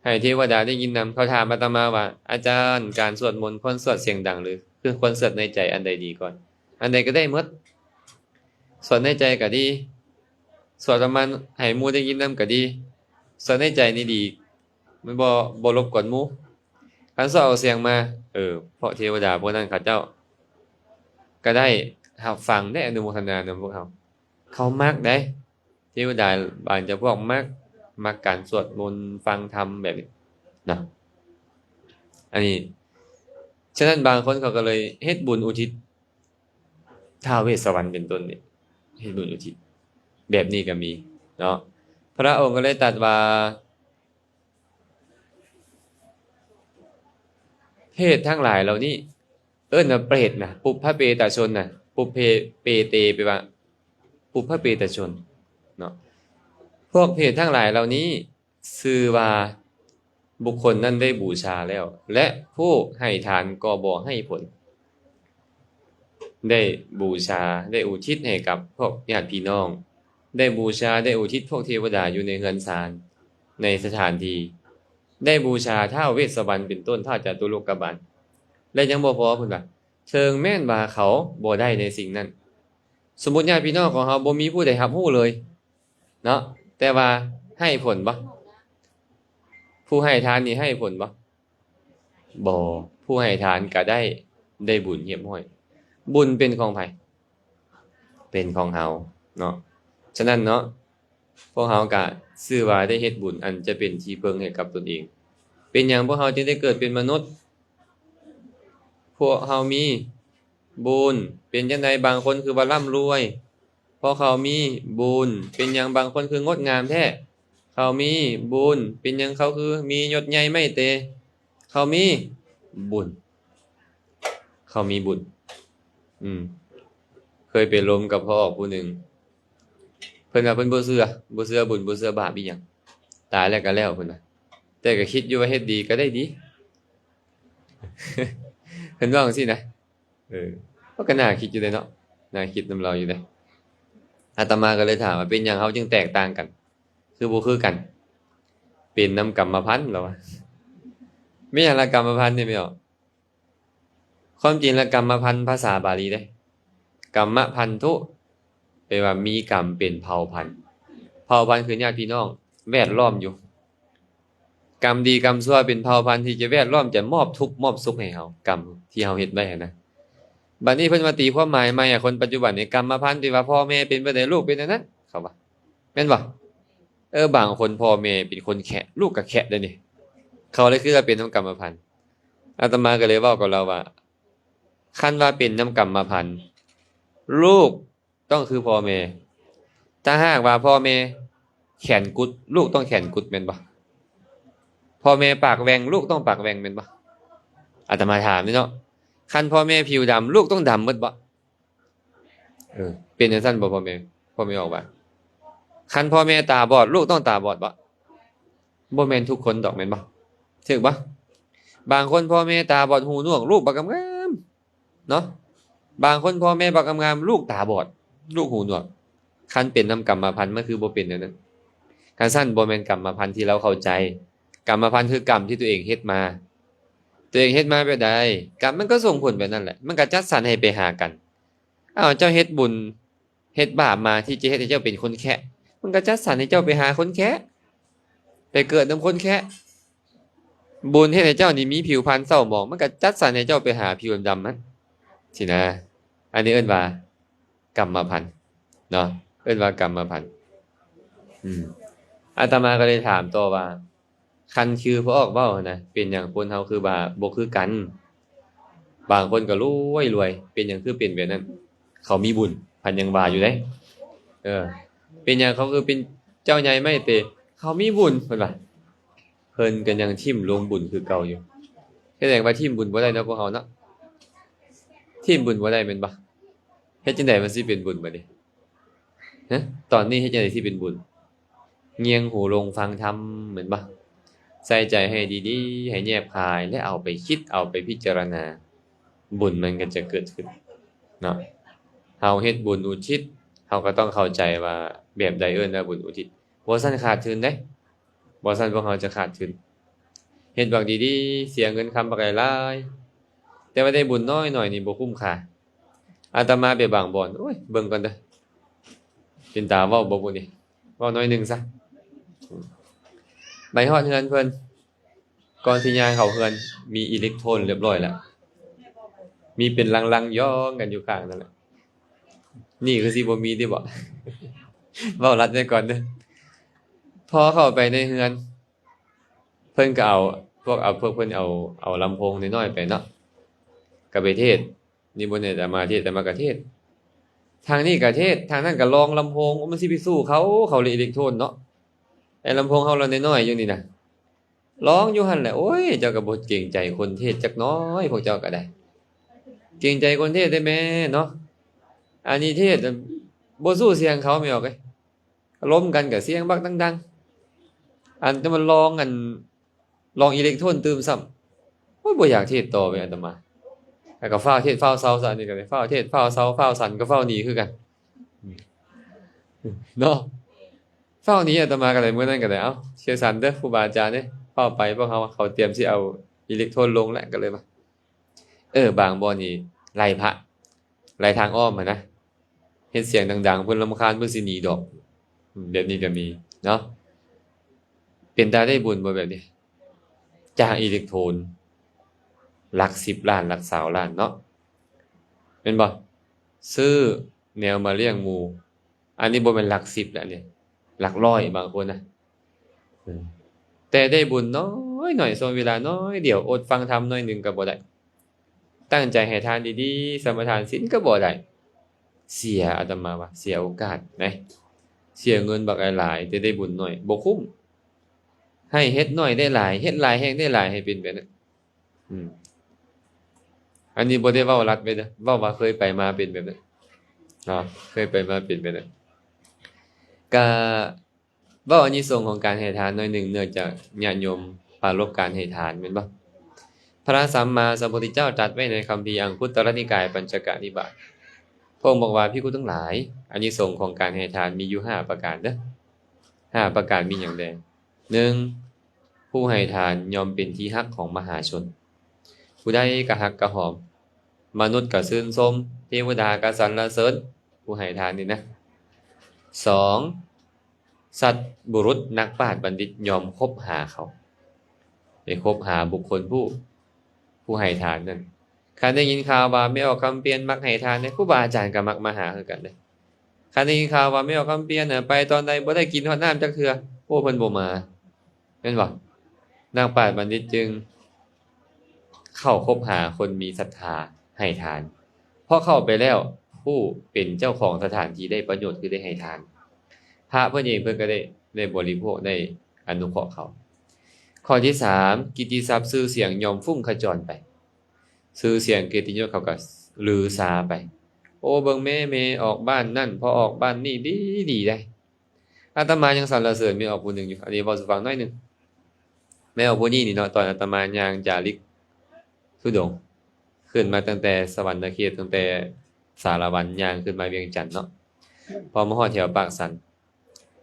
ให้เทวดาได้ยินนำเขาถามอาตมาว่าอาจารย์การสวดมนต์ควรสวดเสียงดังหรือคือควรสวดในใจอันใดดีก่อนอันใดก็ได้หมดสวดในใจก็ดีสวดประมาณให้หมู่ได้ยินนำก็ดีสวดในใจนี่ดีมันบ่รบกวนหมู่คันสวดเอาเสียงมาเพราะเทวดาพวกนั้นเขาเจ้าก็ได้รับฟังได้อนุโมทนานำพวกเขามักได้เทวดาบางจะพวกมักการสวดมนต์ฟังธรรมแบบนี้นะอันนี้ฉะนั้นบางคนเขาก็เลยเฮ็ดบุญอุทิศท้าวเวสสวรรณเป็นต้นนี่เฮ็ดบุญอุทิศแบบนี้ก็มีเนาะพระองค์ก็เลยตรัสว่าเพศทั้งหลายเหล่านี้เอิ้นว่าเปรตนะปุพพเปตชนน่ะปุพเพเปเตไปว่าปุพพเปตชนเนาะพวกเพศทั้งหลายเหล่านี้ชื่อว่าบุคคลนั้นได้บูชาแล้วและผู้ให้ทานก็บ่ให้ผลได้บูชาได้อุทิศให้กับพวกญาติพี่น้องได้บูชาได้อุทิศพวกเทวดาอยู่ในเรือนศาลในสถานที่ได้บูชาท้าวเวสสวรรณเป็นต้นท้าวจตุโลกบาลและยังบ่พอเพิ่นว่าเชิงแม่นว่าเขาบ่ได้ในสิ่งนั้นสมมุติญาติพี่น้องของเฮาบ่มีผู้ใดรับรู้เลยเนาะแต่ว่าให้ผลบ่ผู้ให้ทานนี่ให้ผลบ่บ่ผู้ให้ทานก็ได้บุญเรียบร้อยบุญเป็นของไผเป็นของเฮาเนาะฉะนั้นเนาะพวกเฮาก็ชื่อว่าได้เฮ็ดบุญอันจะเป็นที่พึ่งให้กับตนเองเป็นหยังพวกเฮาจึงได้เกิดเป็นมนุษย์พวกเฮามีบุญเป็นจังได๋บางคนคือว่าร่ำรวยเพราะเขามีบุญเป็นหยังบางคนคืองดงามแท้เขามีบุญเป็นหยังเขาคือมียศใหญ่ไม่เตเขามีบุญเขามีบุญเคยไปล้มกับพ่อผู้หนึ่งเพิ่นว่าเพิ่นบ่เชื่อบุญบ่เชื่อบาปอีหยังตายแล้วก็แล้วเพิ่นว่าแต่ก็คิดอยู่ว่าเฮ็ดดีก็ได้ดี เพิ่นว่าจังซี่นะก็น่าคิดอยู่เดะเนาะน่าคิดนำเราอยู่เดะอาตมาก็เลยถามว่าเป็นหยังเฮาจึงแตกต่างกันคือบ่คือกันเป็นนำกรรมพันธุ์เหรอวะมีหยังละกรรมพันธุ์นี่แม่นบ่ความจริงแล้วกรรมพันธุ์ภาษาบาลีเด้กรรมพันธุแปลว่ามีกรรมเป็นเผ่าพันธุ์เผ่าพันธุ์คือญาติพี่น้องแวดล้อมอยู่กรรมดีกรรมชั่วเป็นเผ่าพันธุ์ที่จะแวดล้อมจะมอบทุกข์มอบสุขให้เฮากรรมที่เฮาเฮ็ดไว้หันนะบัดนี้เพิ่นมาตีความหมายใหม่คนปัจจุบันนี่กรรมพันธุ์ที่ว่าพ่อแม่เป็นบ่ได้ลูกเป็นอันนั้นเขาว่าแม่นบ่บางคนพ่อแม่เป็นคนแคะลูกก็แคะได้นี่เขาเลยคือว่าเป็นนำกรรมพันธุ์อาตมาก็เลยเว้ากับเราว่าคันว่าเป็นนำกรรมพันธุ์ลูกต้องคือพ่อแม่ถ้าหากว่าพ่อแม่แขนกุดลูกต้องแขนกุดแม่นบ่พ่อแม่ปากแหว่งลูกต้องปากแหว่งแม่นบ่อาตมาถามนี่เนาะคันพ่อแม่ผิวดำลูกต้องดำหมดบ่เป็นจังซั่นบ่พ่อแม่ออกว่าคันพ่อแม่ตาบอดลูกต้องตาบอดบ่แม่นทุกคนดอกแม่นบ่ถูกบ่บางคนพ่อแม่ตาบอดหูหนวกลูกบักงามเนาะบางคนพ่อแม่บักงามลูกตาบอดลูกหูหนวกคันเป็นนำกรรมพันธุ์มันคือบ่เป็นแนวนั้นคันซั่นบ่แม่นกรรมพันธุ์ที่เราเข้าใจกรรมพันธุ์คือกรรมที่ตัวเองเฮ็ดมาตัวเองเฮ็ดมาแบบใดกรรมมันก็ส่งผลแบบนั้นแหละมันก็จัดสรรให้ไปหากันอ้าวเจ้าเฮ็ดบุญเฮ็ดบาปมาที่จะเฮ็ดให้เจ้าเป็นคนแคะมันก็จัดสรรให้เจ้าไปหาคนแคะไปเกิดนำคนแคะบุญเฮ็ดให้เจ้านี่มีผิวพรรณเศร้าหมองมันก็จัดสรรให้เจ้าไปหาผิวดำๆมันสินะอันนี้เอิ้นว่ากรรมพันธุ์เนาะเอิ้นว่ากรรมพันธุ์อาตมาก็เลยถามต่อว่าคันคือพอออกเว้านะเป็นหยังคนเฮาคือว่าบ่คือกันบางคนก็รวยเป็นหยังคือเป็นแบบนั้นเขามีบุญพันยังว่าอยู่เด้เป็นหยังเขาคือเป็นเจ้าใหญ่ไม่เตเขามีบุญเพิ่นว่าเพิ่นก็ยังทิ่มลงบุญคือเก่าอยู่แสดงว่าทิ่มบุญบ่ได้เนาะพวกเฮาเนาะทิ่มบุญบ่ได้แม่นบ่เฮ็ดจังได๋มันสิเป็นบุญบัดนี้ตอนนี้เฮ็ดจังได๋สิเป็นบุญเงียงหูลงฟังธรรมเหมือนบ่ใส่ใจให้ดีๆให้แยบคายและเอาไปคิดเอาไปพิจารณาบุญมันก็จะเกิดขึ้นเนาะเฮาเฮ็ดบุญอุทิศเฮาก็ต้องเข้าใจว่าแบบใดเอิ้นว่าบุญอุทิศบ่ซั่นขาดทุนเด้บ่ซั่นพวกเฮาจะขาดทุนเฮ็ดบักดีๆเสียเงินคำบักหลายๆแต่ว่าได้บุญน้อยหน่อยนี่บ่คุ้มค่าอาตมาไปบางบ่อนโอ้ยเบิ่งก่อนเด้อเป็นตาเว้าบ่บุนี่เว้าน้อยหนึงซะไปฮอดเฮือนเพิ่นก่อนสิย่างเข้าเฮือนมีอิเล็กโทรนเรียบร้อยแล้วมีเป็นลังๆย้องกันอยู่ข้างนั่นแหละนี่คือสิบ่มีติบ่เว้ารัดไว้ก่อนเด้อพอเข้าไปในเฮือนเพิ่นก็เอาพวกเพิ่นเอาลำโพงน้อยๆไปเนาะก็ไปเทศนิมนต์ให้อาตมาเทศอาตมาก็เทศทางนี้ก็เทศทางนั้นก็ลองลำโพงมันสิไปสู้เขาเลยอิเล็กโทรนเนาะไอ้ลำโพงเฮาเราน้อยๆอยู่นี่นะร้องอยู่หั่นแหละโอ้ยเจ้าก็บ่เกรงใจคนเทศจักน้อยพวกเจ้าก็ได้เกรงใจคนเทศได้แม่เนาะอันนี้เทศบ่สู้เสียงเขาไม่ออกเอ้ยล้มกันก็เสียงบักดังๆอันจะมันร้องลองอิเล็กโทรนตื่มซ้ำโอ้ยบ่อยากเทศต่อไปอาตมาแล้วก็ฟ้าวเทศฟ้าวเซาซะนี่ก็ได้ฟ้าวเทศฟ้าวเซาฟ้าวสั่นก็ฟ้าวหนีคือกันเนาะฟ้าวหนีอาตมาก็ได้มื้อนั้นก็ได้เอ้าเชื่อสั่นเด้อครูบาอาจารย์เด้ฟ้าวไปพวกเขาเตรียมสิเอาอิเล็กโทรนลงแล้วก็เลยว่าบางบ่อนี่ไล่พระไล่ทางอ้อมนะเฮ็ดเสียงดังๆเพิ่นรำคาญเพิ่นสิหนีดอกแบบนี้ก็มีเนาะเป็นตาได้บุญบ่แบบนี้จ้างอิเล็กโทรนหลัก10ล้านหลัก20ล้านเนาะแม่นบ่ซื้อแนวมาเลี้ยงหมู่อันนี้บ่แม่นหลัก10แล้วเนี่ยหลักร้อยบางคนนะแต่ได้บุญน้อยหน่อยส่วนเวลาน้อยเดี๋ยวอดฟังธรรมหน่อยนึงก็บ่ได้ตั้งใจให้ทานดีๆสมาทานศีลก็บ่ได้เสียอาตมาว่าเสียโอกาสนะเสียเงินบักหลายๆแต่ได้บุญน้อยบ่คุ้มให้เฮ็ดน้อยได้หลายเฮ็ดหลายแฮงได้หลายให้เป็นแบบนั้นอันนี้บ่ได้เว้ารัดไว้เด้อเว้าว่าเคยไปมาเป็นแบบนั้นเนาะเคยไปมาเป็นแบบนั้นก็เว้าอานิสงส์ของการให้ทานหน่อยหนึ่งเนื่องจากญาติโยมปรารภการให้ทานแม่นบ่ป พระสัมมาสัมพุทธเจ้าตรัสไว้ในคัมภีร์อังคุตตรนิกายปัญจกนิบาตพระองค์บอกว่าภิกษุทั้งหลายอานิสงส์ของการให้ทานมีอยู่5ประการเด้อ5ประการมีอย่างใด1ผู้ให้ทานย่อมเป็นที่ฮักของมหาชนผู้ใดกระหักกระหอมมนุษย์ก็ชื่นชมเทวดาก็สรรเสริญผู้ให้ทานนี่นะ2สัตว์บุรุษนักปราชญ์บัณฑิตยอมคบหาเขาไปคบหาบุคคลผู้ให้ทานนั่นคันได้ยินข่าวว่าไม่ออกคำเปลี่ยนมักให้ทานเนี่ยครูบาอาจารย์ก็มักมาหาคือกันเด้คันได้ยินข่าวว่าไม่ออกคำเปลี่ยนน่ะไปตอนใดบ่ได้กินฮอดน้ำจักเทื่อโอ้เพิ่นบ่มาแม่นบ่นักปราชญ์บัณฑิตจึงเข้าคบหาคนมีศรัทธาให้ทานพอเข้าไปแล้วผู้เป็นเจ้าของสถานที่ได้ประโยชน์คือได้ให้ทานพระเพิ่นเองเพิ่นก็ได้บริโภคได้อนุเคราะห์เขาข้อที่3กิตติศัพท์ชื่อเสียงย่อมฟุ้งขจรไปชื่อเสียงเกียรติยศเขาก็ลือซาไปโอ้เบิ่งแม่ออกบ้านนั่นพอออกบ้านนี่ดีได้อาตมายังสรรเสริญแม่ออกผู้หนึงอยู่อันนี้เว้าสู่ฟังหน่อยนึงแม่ออกผู้นี้นี่เนาะตอนอาตมาย่างจาริกธุดงค์ขึ้นมาตั้งแต่สวรรณเขตตั้งแต่สารวันย่างขึ้นมาเวียงจันทน์เนาะพอมาฮอดแถวปากสัน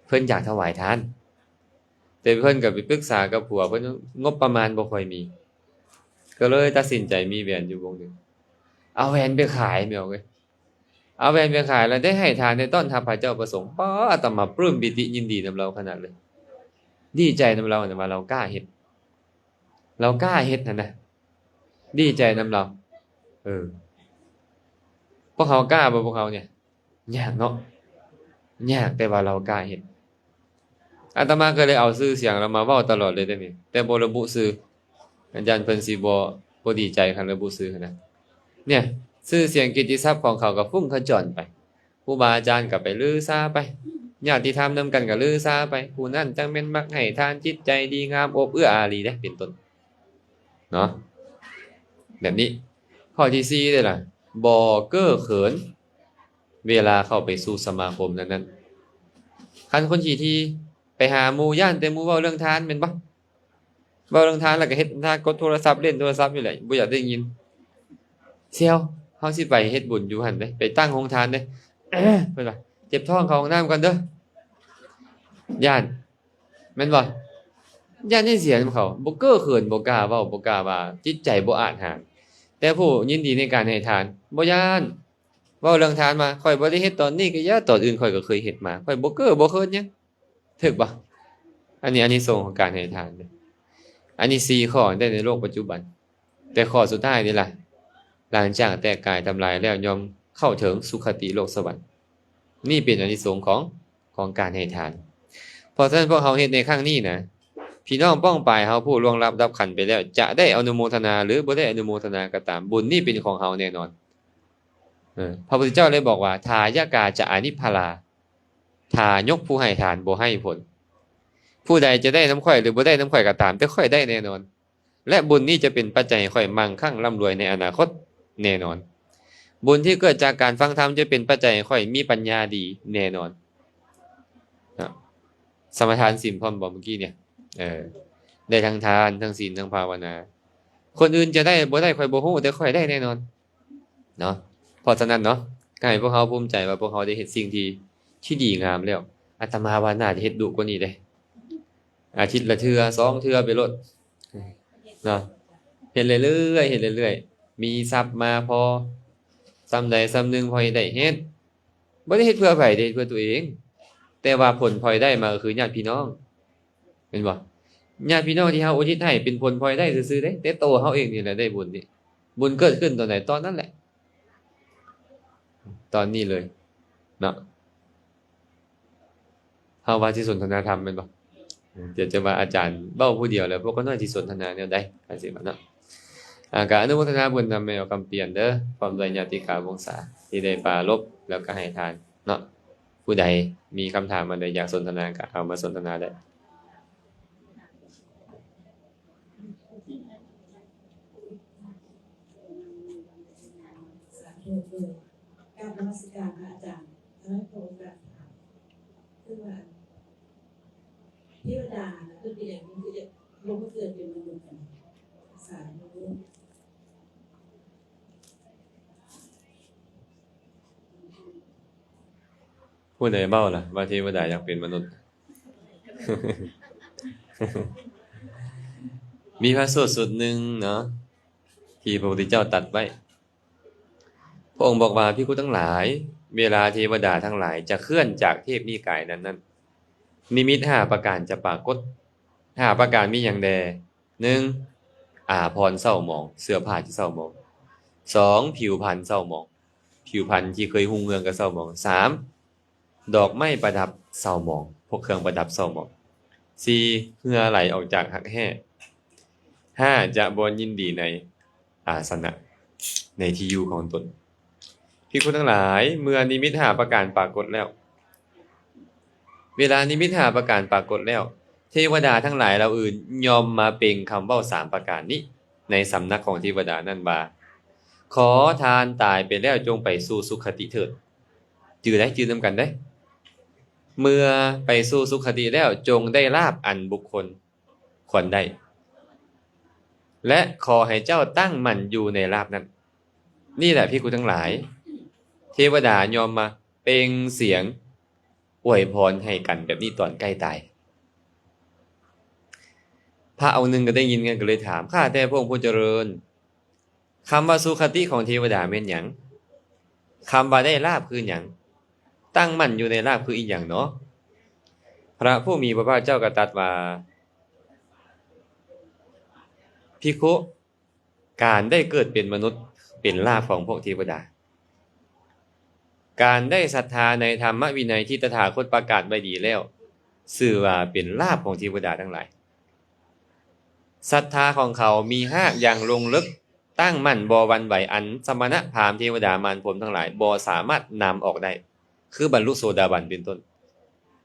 เพิ่นอยากถวายทานแต่เพิ่นก็ไปปรึกษากับผัวเพิ่นงบประมาณบ่ค่อยมีก็เลยตัดสินใจมีแหวนอยู่วงหนึงเอาแหวนไปขายแม่เอาเว้ยเอาแหวนไปขายแล้วได้ให้ทานได้ต้อนรับพระเจ้าประสงค์ป๊าอาตมาปลื้มปิติยินดีนำเราขนาดเลยดีใจนำเราเนี่ยว่าเรากล้าเฮ็ดนั่นน่ะดีใจนำเราพวกเขากล้าบ่พวกเขาเนี่ยยากเนาะยากแต่ว่าเรากล้าเฮ็ดอาตมาก็เลยเอาชื่อเสียงเรามาเว้าตลอดเลยเด้อนี่แต่บ่ระบุชื่ออาจารย์เพิ่นสิบ่ดีใจคันระบุชื่อหั้นนะเนี่ยชื่อเสียงเกียรติศัพท์ของเขาก็ฟุ้งขจรไปครูบาอาจารย์ก็ไปลือซาไปญาติธรรมนำกันก็ลือซาไปผู้นั้นจังแม่นมักให้ทานจิตใจดีงามอบเอื้ออารีเด้เป็นต้นเนาะแบบนี้ข้อที่4เด้อล่ะบ่เก้อเขินเวลาเข้าไปสู่สมาคมนั้นคันคนที่ไปหาหมู่ย่านแต่หมู่เว้าเรื่องทานแม่นบ่เว้าเรื่องทานแล้วก็เฮ็ดทานกดโทรศัพท์เล่นโทรศัพท์อยู่แหละบ่อยากได้ยินเสี่ยวเฮาสิไปเฮ็ดบุญอยู่หั่นเด้ไปตั้งโรงทานเด้ เพิ่นว่าเจ็บท้องเข้าห้องน้ำก่อนเด้อย่านแม่นบ่ย่านให้เสียนำเขาบ่เก้อเขินบ่กล้าเว้าบ่กล้าว่าจิตใจบ่อาจหาญแต่ผู้ยินดีในการให้ทานบ่ย้านเว้าเรื่องทานมาข้อยบ่ได้เฮ็ดตอนนี้ก็อย่าตอนอื่นข้อยก็เคยเฮ็ดมาข้อยบ่เก้อบ่เขินหยังถูกบ่อันนี้อานิสงส์ของการให้ทานเด้ออันนี้4ข้อได้ในโลกปัจจุบันแต่ข้อสุดท้ายนี่ล่ะหลังจากแตกกายทำลายแล้วย่อมเข้าถึงสุคติโลกสวรรค์นี่เป็นอานิสงส์ของการให้ทานเพราะฉะนั้นพวกเราเฮ็ดในครั้งนี้นะพี่น้องป้องปายเฮาผู้ล่วงลับดับขันไปแล้วจะได้อนุโมทนาหรือบ่ได้อนุโมทนาก็ตามบุญนี่เป็นของเฮาแน่นอนพระพุทธเจ้าเลยบอกว่าทายกาจะอานิพพาลาทายกผู้ให้ทานบ่ให้ผลผู้ใดจะได้น้ำข่อยหรือบ่ได้น้ำข่อยก็ตามแต่ข่อยได้แน่นอนและบุญนี้จะเป็นปัจจัยให้ข่อยมั่งคั่งร่ำรวยในอนาคตแน่นอนบุญที่เกิดจากการฟังธรรมจะเป็นปัจจัยให้ข่อยมีปัญญาดีแน่นอนสมทานศีลพร้อมบ่เมื่อกี้เนี่ยได้ทั้งทานทั้งศีลทั้งภาวนาคนอื่นจะได้บ่ได้ข่อยบ่ฮู้แต่ข่อยได้แน่นอนเนาะเพราะฉะนั้นเนาะก็ให้พวกเขาภูมิใจว่าพวกเขาได้เฮ็ดสิ่งที่ดีงามแล้วอาตมาว่าน่าจะเฮ็ดดุกว่านี้เด้อาทิตย์ละเทื่อ2เทื่อไปโลดเนาะเฮ็ดเรื่อยๆเฮ็ดเรื่อยๆมีทรัพย์มาพอส่ำใดส่ำหนึ่งพอได้เฮ็ดบ่ได้เฮ็ดเพื่อไผเด้เพื่อตัวเองแต่ว่าผลพลอยได้มาก็คือญาติพี่น้องเห็นบ่ญาติพี่น้องที่เฮาอุทิศให้เป็นผลพลอยได้ซื่อๆเด้แต่ตัวเฮาเองนี่แหละได้บุญนี่บุญเกิดขึ้นตอนไหนตอนนั้นแหละตอนนี้เลยเนาะเฮาว่าสิสนทนาธรรมแม่นบ่เดี๋ยวจะว่าอาจารย์เว้าผู้เดียวแล้วพวกก็น้อยสิสนทนาแนวใดจังซี่บ่เนาะก็อนุโมทนาบุญนำแม่เอาคำเปลี่ยนเด้อพร้อมด้วยญาติกาวงศาที่ได้ปรารภแล้วก็ให้ทานเนาะผู้ใดมีคำถามอันใดอยากสนทนาก็เอามาสนทนาได้การนมัสการพระอาจารย์แล้วโปรดแบบคือว่าเทวดาคือเป็นอย่างนี้คือจะลงมาเกิดเป็นมนุษย์กันสายมนุษย์ ผู้ใดเบ้าล่ะว่าเทวดาอยากเป็นมนุษย์ มีพระสูตรสูตรหนึ่งเนาะที่พระพุทธเจ้าตรัสไว้พระองค์บอกว่าภิกขุทั้งหลาย เวลาเทวดาทั้งหลายจะเคลื่อนจากเทพนิกายนั้นนิมิต5ประการจะปรากฏ5ประการมีอย่างใด 1. อาภรณ์เศร้าหมองเสื้อผ้าที่เศร้าหมอง 2. ผิวพรรณเศร้าหมองผิวพรรณที่เคยหุ่งเรืองก็เศร้าหมอง 3. ดอกไม้ประดับเศร้าหมองพวกเครื่องประดับเศร้าหมอง 4. เหงื่อไหลออกจากหักแห่ 5. จะบนยินดีในอาสนะในที่อยู่ของตนภิกขุทั้งหลายเมื่อนิมิต5ประการปรากฏแล้ว เวลานิมิต5ประการปรากฏแล้วเทวดาทั้งหลายเราอื่นยอมมาเปล่งคำเว้า3ประการนี้ในสำนักของเทวดานั่นว่าขอทานตายไปแล้วจงไปสู่สุขติเถิดจื่อได้จื่อนำกันได้เมื่อไปสู่สุขติแล้วจงได้ลาภอันบุคคลควรได้และขอให้เจ้าตั้งมั่นอยู่ในลาภนั้นนี่แหละภิกขุทั้งหลายเทวดายอมมาเปล่งเสียงอวยพรให้กันแบบนี้ตอนใกล้ตายพระเอาหนึ่งก็ได้ยินกันก็เลยถามข้าแต่พระองค์ผู้เจริญคำว่าสุขติของเทวดาเป็นหยังคำว่าได้ลาภคือหยังตั้งมั่นอยู่ในลาภคืออีกอย่างเนาะพระผู้มีพระภาคเจ้าก็ตรัสว่าภิกขุการได้เกิดเป็นมนุษย์เป็นลาภของพวกเทวดาการได้ศรัทธาในธรรมวินัยที่ตถาคตประกาศไว้ดีแล้วชื่อว่าเป็นลาภของเทวดาทั้งหลายศรัทธาของเขามี5อย่างลงลึกตั้งมั่นบ่หวั่นไหวอันสมณะพราหมณ์เทวดามารพรหมทั้งหลายบ่สามารถนำออกได้คือบรรลุโสดาบันเป็นต้น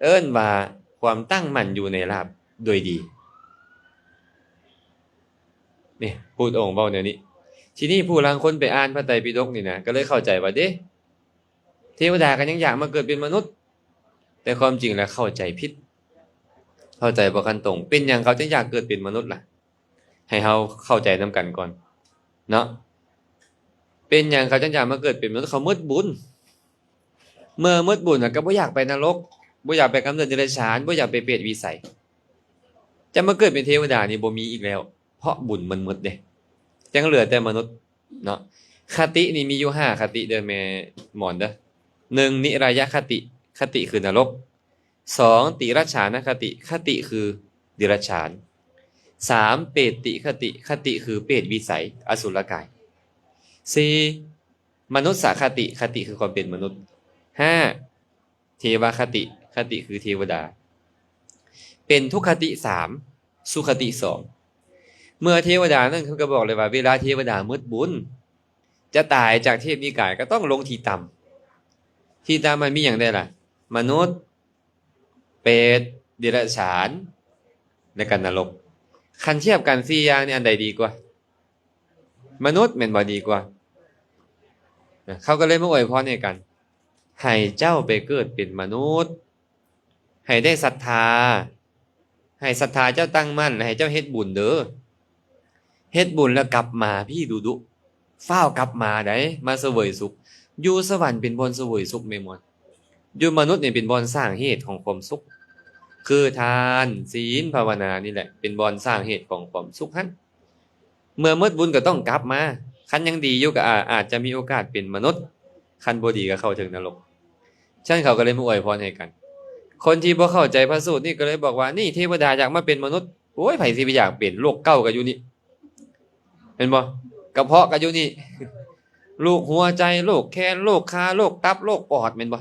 เอิ้นว่าความตั้งมั่นอยู่ในลาภโดยดีนี่พูดองค์เว้าแนวนี้ทีนี้ผู้ลางคนไปอ่านพระไตรปิฎกนี่นะก็เลยเข้าใจว่าเด้เทวดาก็ยังอยากมาเกิดเป็นมนุษย์แต่ความจริงแล้วเข้าใจผิดเข้าใจบ่คันตรงเป็นหยังเขาจึงอยากเกิดเป็นมนุษย์ล่ะให้เฮาเข้าใจนำกันก่อนเนาะเป็นหยังเขาจึงอยากมาเกิดเป็นมนุษย์เขามืดบุญเมื่อมืดบุญก็บ่อยากไปนรกบ่อยากไปกำเนิดเดรัจฉานบ่อยากไปเปรตวิสัยจะมาเกิดเป็นเทวดานี่บ่มีอีกแล้วเพราะบุญมันหมดเด้จังเหลือแต่มนุษย์เนาะคตินี่มีอยู่5คติเด้อแม่หมอนเด้อ1นิรายคติคติคือนรก2ติรัจฉานคติคติคือเดรัจฉาน3เปรติคติคติคือเปรตวิสัยอสุรกาย4มนุษย์คติคติคือความเป็นมนุษย์5เทวคติคติคือเทวดาเป็นทุกขติ3สุขติ2เมื่อเทวดานั่นเขาก็บอกเลยว่าเวลาเทวดามืดบุญจะตายจากเทพนิกายก็ต้องลงที่ต่ำที่ต่ำมันมีอย่างใดล่ะมนุษย์เปรตเดรัจฉานและกันนรกคันเทียบกัน4อย่างนี่อันใดดีกว่ามนุษย์แม่นบ่ดีกว่าเขาก็เลยมาอวยพรให้กันให้เจ้าไปเกิดเป็นมนุษย์ให้ได้ศรัทธาให้ศรัทธาเจ้าตั้งมั่นให้เจ้าเฮ็ดบุญเด้อเฮ็ดบุญแล้วกลับมาพี่ดุฟ้าวกลับมาได้มาเสวยสุขอยู่สวรรค์เป็นบ่อนเสวยสุขแม่มอนอยู่มนุษย์นี่เป็นบ่อนสร้างเหตุของความสุขคือทานศีลภาวนานี่แหละเป็นบ่อนสร้างเหตุของความสุขหั่นเมื่อมืดบุญก็ต้องกลับมาคันยังดีอยู่ก็อาจจะมีโอกาสเป็นมนุษย์คันบ่ดีก็เข้าถึงนรกฉะนั้นเขาก็เลยมาอวยพรให้กันคนที่บ่เข้าใจพระสูตรนี่ก็เลยบอกว่านี่เทวดาอยากมาเป็นมนุษย์โอ้ยไผสิไปอยากเป็นโรคเก้าก็อยู่นี่เห็นบ่กระเพาะก็อยู่นี่โรคหัวใจโรคแขนโรคขาโรคตับโรคปอดแม่นบ่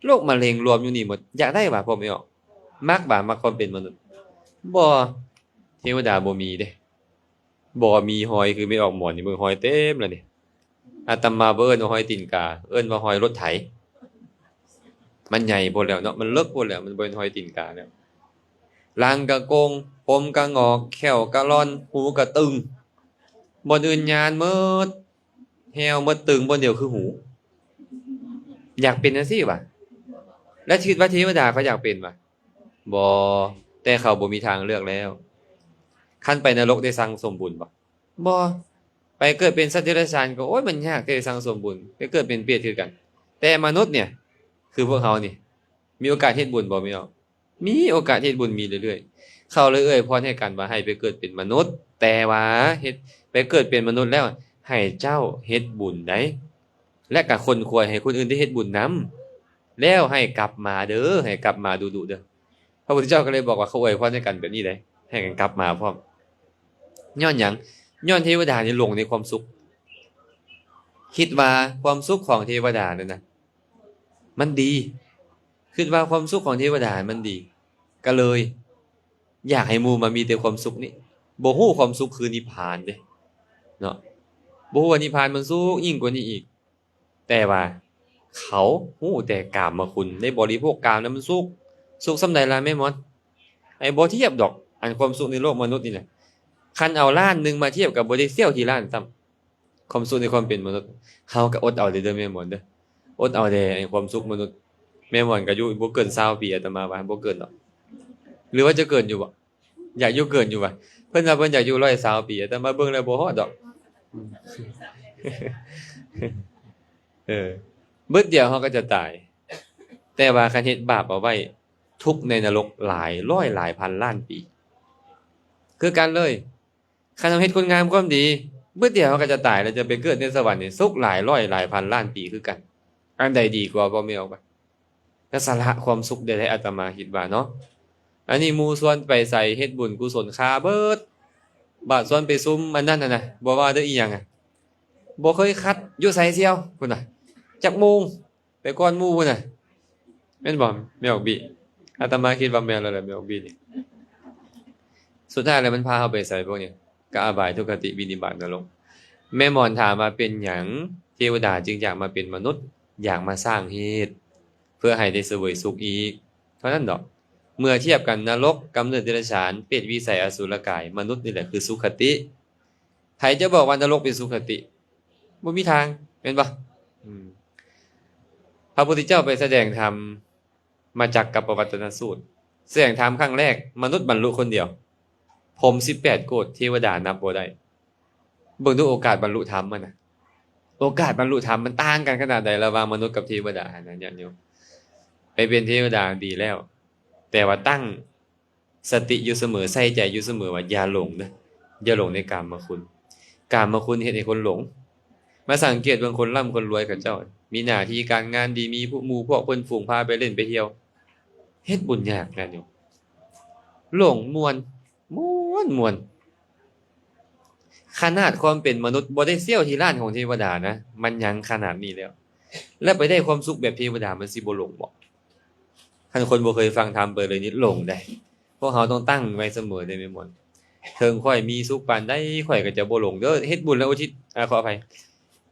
โรคมะเร็งรวมอยู่นี่หมดอยากได้บ่ผมไม่ออกมักความเป็นมนุษย์บ่เทวดาบ่มีเด้บ่มีหอยคือไม่ออกหมอนนี่มือหอยเต็มแล้วนี่อาตมาบ่เอิ้นว่าหอยตีนกาเอิ้นว่าหอยรถไถมันใหญ่โพดแล้วเนาะมันเลิกโพดแล้วมันบ่เป็นหอยตีนกาแล้วลางกะโกงผมกะงอกแข้วกะร่อนหูกะตึงบ่อื่นยานหมดแฮวหมดตึงบ่เดียวคือหูอยากเป็นจังซี่บ่แล้วคิดว่าเทวดาเขาอยากเป็นบ่บ่แต่เขาบ่มีทางเลือกแล้วคันไปนรกได้สั่งสมบุญบ่ไปเกิดเป็นสัตว์เดรัจฉานก็โอ๊ยมันยากที่จะสั่งสมบุญไปเกิดเป็นเปรตคือกันแต่มนุษย์เนี่ยคือพวกเฮานี่ มีโอกาสเฮ็ดบุญบ่แม่นบ่มีโอกาสเฮ็ดบุญมีเรื่อยๆเขาเลยเอ่ยพรให้กันว่าให้ไปเกิดเป็นมนุษย์ แต่ว่าเฮ็ดไปเกิดเป็นมนุษย์แล้วให้เจ้าเฮ็ดบุญได้และก็คนควรให้คนอื่นได้เฮ็ดบุญนํแล้วให้กลับมาเด้อให้กลับมาดุๆเด้อพระพุทธเจ้าก็เลยบอกว่าเขาอวยพรให้กันแบบนี้เด้ให้กันกลับมาพร้อมย้อนหยังย้อนเทวดานี่หลงในความสุขคิดว่าความสุขของเทวดานั่นน่ะมันดีคิดว่าความสุขของเทวดามันดีก็เลยอยากให้หมู่มามีแต่ความสุขนี่บ่ฮู้ความสุขคือนิพพานเด้เนาะบ่ฮู้ว่านิพพานมันสุขยิ่งกว่านี้อีกแต่ว่าเขาฮู้แต่กามคุณได้บริโภคกามแล้วมันสุขส่ำใดล่ะแม่มอนไอ้บ่เทียบดอกอันความสุขในโลกมนุษย์นี่แหละคันเอาล้านหนึงมาเทียบกับบ่ได้เสี้ยวที่ล้านซ้ำความสุขในความเป็นมนุษย์เฮาก็อดเอาเด้อแม่มอนเด้ออดเอาแด่ไอ้ความสุขมนุษย์แม่มอนก็อยู่บ่เกิน20ปีอาตมาว่าบ่เกินดอกหรือว่าจะเกินอยู่บ่อยากอยู่เกินอยู่บ่เพิ่นว่าเพิ่นอยากอยู่120ปีอาตมาเบิ่งแล้วบ่ฮอดดอกเบิดเดียวเฮาก็จะตายแต่ว่าคันเฮ็ดบาปเอาไว้ทุกข์ในนรกหลายร้อยหลายพันล้านปีคือกันเลยคันเฮ็ดคุณงามความดีเบิดเดียวเฮาก็จะตายแล้วจะไปเกิดในสวรรค์นี่สุขหลายร้อยหลายพันล้านปีคือกันอันใดดีกว่าบ่แม่นบ่ก็สละความสุขได้ให้อาตมาคิดว่าเนาะอันนี้หมู่ส่วนไปใส่เฮ็ดบุญกุศลคาเบิดบาดส่วนไปซุมอันนั้นน่ะนะบ่ว่าเด้ออีหยังอ่ะบ่เคยคัดอยู่ไสเสี่ยวพุ่นน่ะจักโมงไปก่อนหมู่พุ่นน่ะแม่นบ่แม่ออกบิอาตมาคิดว่าแม่นแล้วแหละแม่ออกบินี่สุดท้ายแล้วมันพาเฮาไปใส่พวกนี้ก็อบายทุกขติวินิบาตนรกแม่หมอนถามว่าเป็นหยังเทวดาจึงอยากมาเป็นมนุษย์อยากมาสร้างเหตุเพื่อให้ได้เสวยสุขอีกเท่านั้นดอกเมื่อเทียบกันนรกกำเนิดเดรัจฉานเปรตวิสัยอสุรกายมนุษย์นี่แหละคือสุขติใครจะบอกว่านรกเป็นสุขติบ่มีทางเป็นบ่พระพุทธเจ้าไปแสดงธรรมมาจากกัปปวัตตนสูตรแสดงธรรมครั้งแรกมนุษย์บรรลุคนเดียวผม18โกฏเทวดานับบ่ได้เบิ่งดูโอกาสบรรลุธรรมมันน่ะโอกาสบรรลุธรรมมันต่างกันขนาดใดระหว่างมนุษย์กับเทวดานะญาติโยมไปเป็นเทวดาดีแล้วแต่ว่าตั้งสติอยู่เสมอใส่ใจอยู่เสมอว่าอย่าหลงนะอย่าหลงในกามคุณกามคุณเฮ็ดให้คนหลงมาสังเกตเบิ่งคนร่ำคนรวยกับเจ้ามีหน้าที่การงานดีมีผู้หมู่พวกเพิ่นฝูงพาไปเล่นไปเที่ยวเฮ็ดบุญยากนะโยมหลงม่วนขนาดความเป็นมนุษย์บ่ได้เสี้ยวที่ล้านของเทวดานะมันยังขนาดนี้แล้วแล้วไปได้ความสุขแบบเทวดามันสิบ่หลงบ่คันคนบ่เคยฟังธรรมเปิดเลยนี่หลงได้พวกเฮาต้องตั้งไว้เสมอได้แม่นบ่เทิงค่อยมีสุขปานใดค่อยก็จะบ่หลงเด้อเฮ็ดบุญแล้วอุทิศขออภัย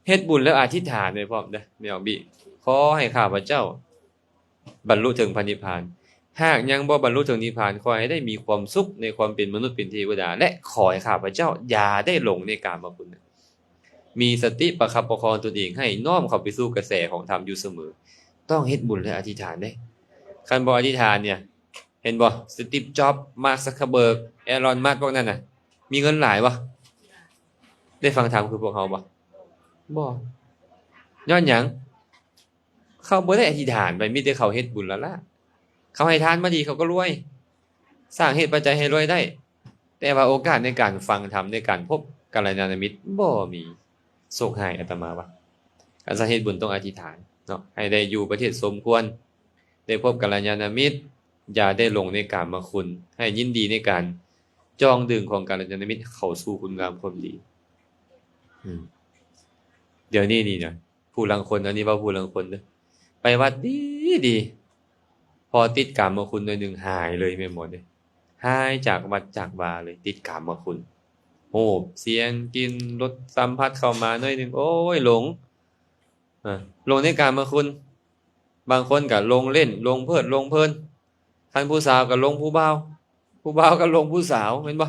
เฮ็ดบุญแล้วอธิษฐานไว้พร้อมเด้อแม่ออกบิขอให้ข้าพเจ้าบรรลุถึงพระนิพพานหากยังบ่บรรลุถึงนิพพานขอให้ได้มีความสุขในความเป็นมนุษย์เป็นเทวดาและขอให้ข้าพเจ้าอย่าได้หลงในกามคุณมีสติประคับประคองตนเองให้น้อมเข้าไปสู่กระแสของธรรมอยู่เสมอต้องเฮ็ดบุญและอธิษฐานเด้คันบ่อธิษฐานเนี่ยเห็นบ่สตีฟจ็อบส์มาร์คซักเคอร์เบิร์กแอรอนมัสก์พวกนั้นน่ะมีเงินหลายบ่ได้ฟังธรรมคือพวกเฮาบ่ย้อนหยังเขาบ่ได้อธิษฐานไปมีแต่เขาเฮ็ดบุญแล้วล่ะเขาให้ทานมาดีเขาก็รวยสร้างเหตุปัจจัยให้รวยได้แต่ว่าโอกาสในการฟังธรรมในการพบกัลยาณมิตรบ่มีโศกหายอาตมาว่าการสร้างเหตุบุญต้องอธิษฐานเนาะให้ได้อยู่ประเทศสมควรได้พบกัลยาณมิตรอย่าได้หลงในกามคุณให้ยินดีในการจองดึงของกัลยาณมิตรเข้าสู่คุณงามความดีเดี๋ยวนี้นี่นะผู้ลังคนอันนี้ว่าผู้ลังคนเด้อไปวัดดีพอติดกามคุณหน่อยนึงหายเลยแม่หมดเลยหายจากวัดจากวาเลยติดกามคุณโหเสียงกินรสสัมผัสเข้ามาหน่อยนึงโอ้ยหลงในกามคุณบางคนก็ลงเล่นลงเพลิดลงเพลินคันผู้สาวก็ลงผู้บ่าวก็ลงผู้สาวแม่นบ่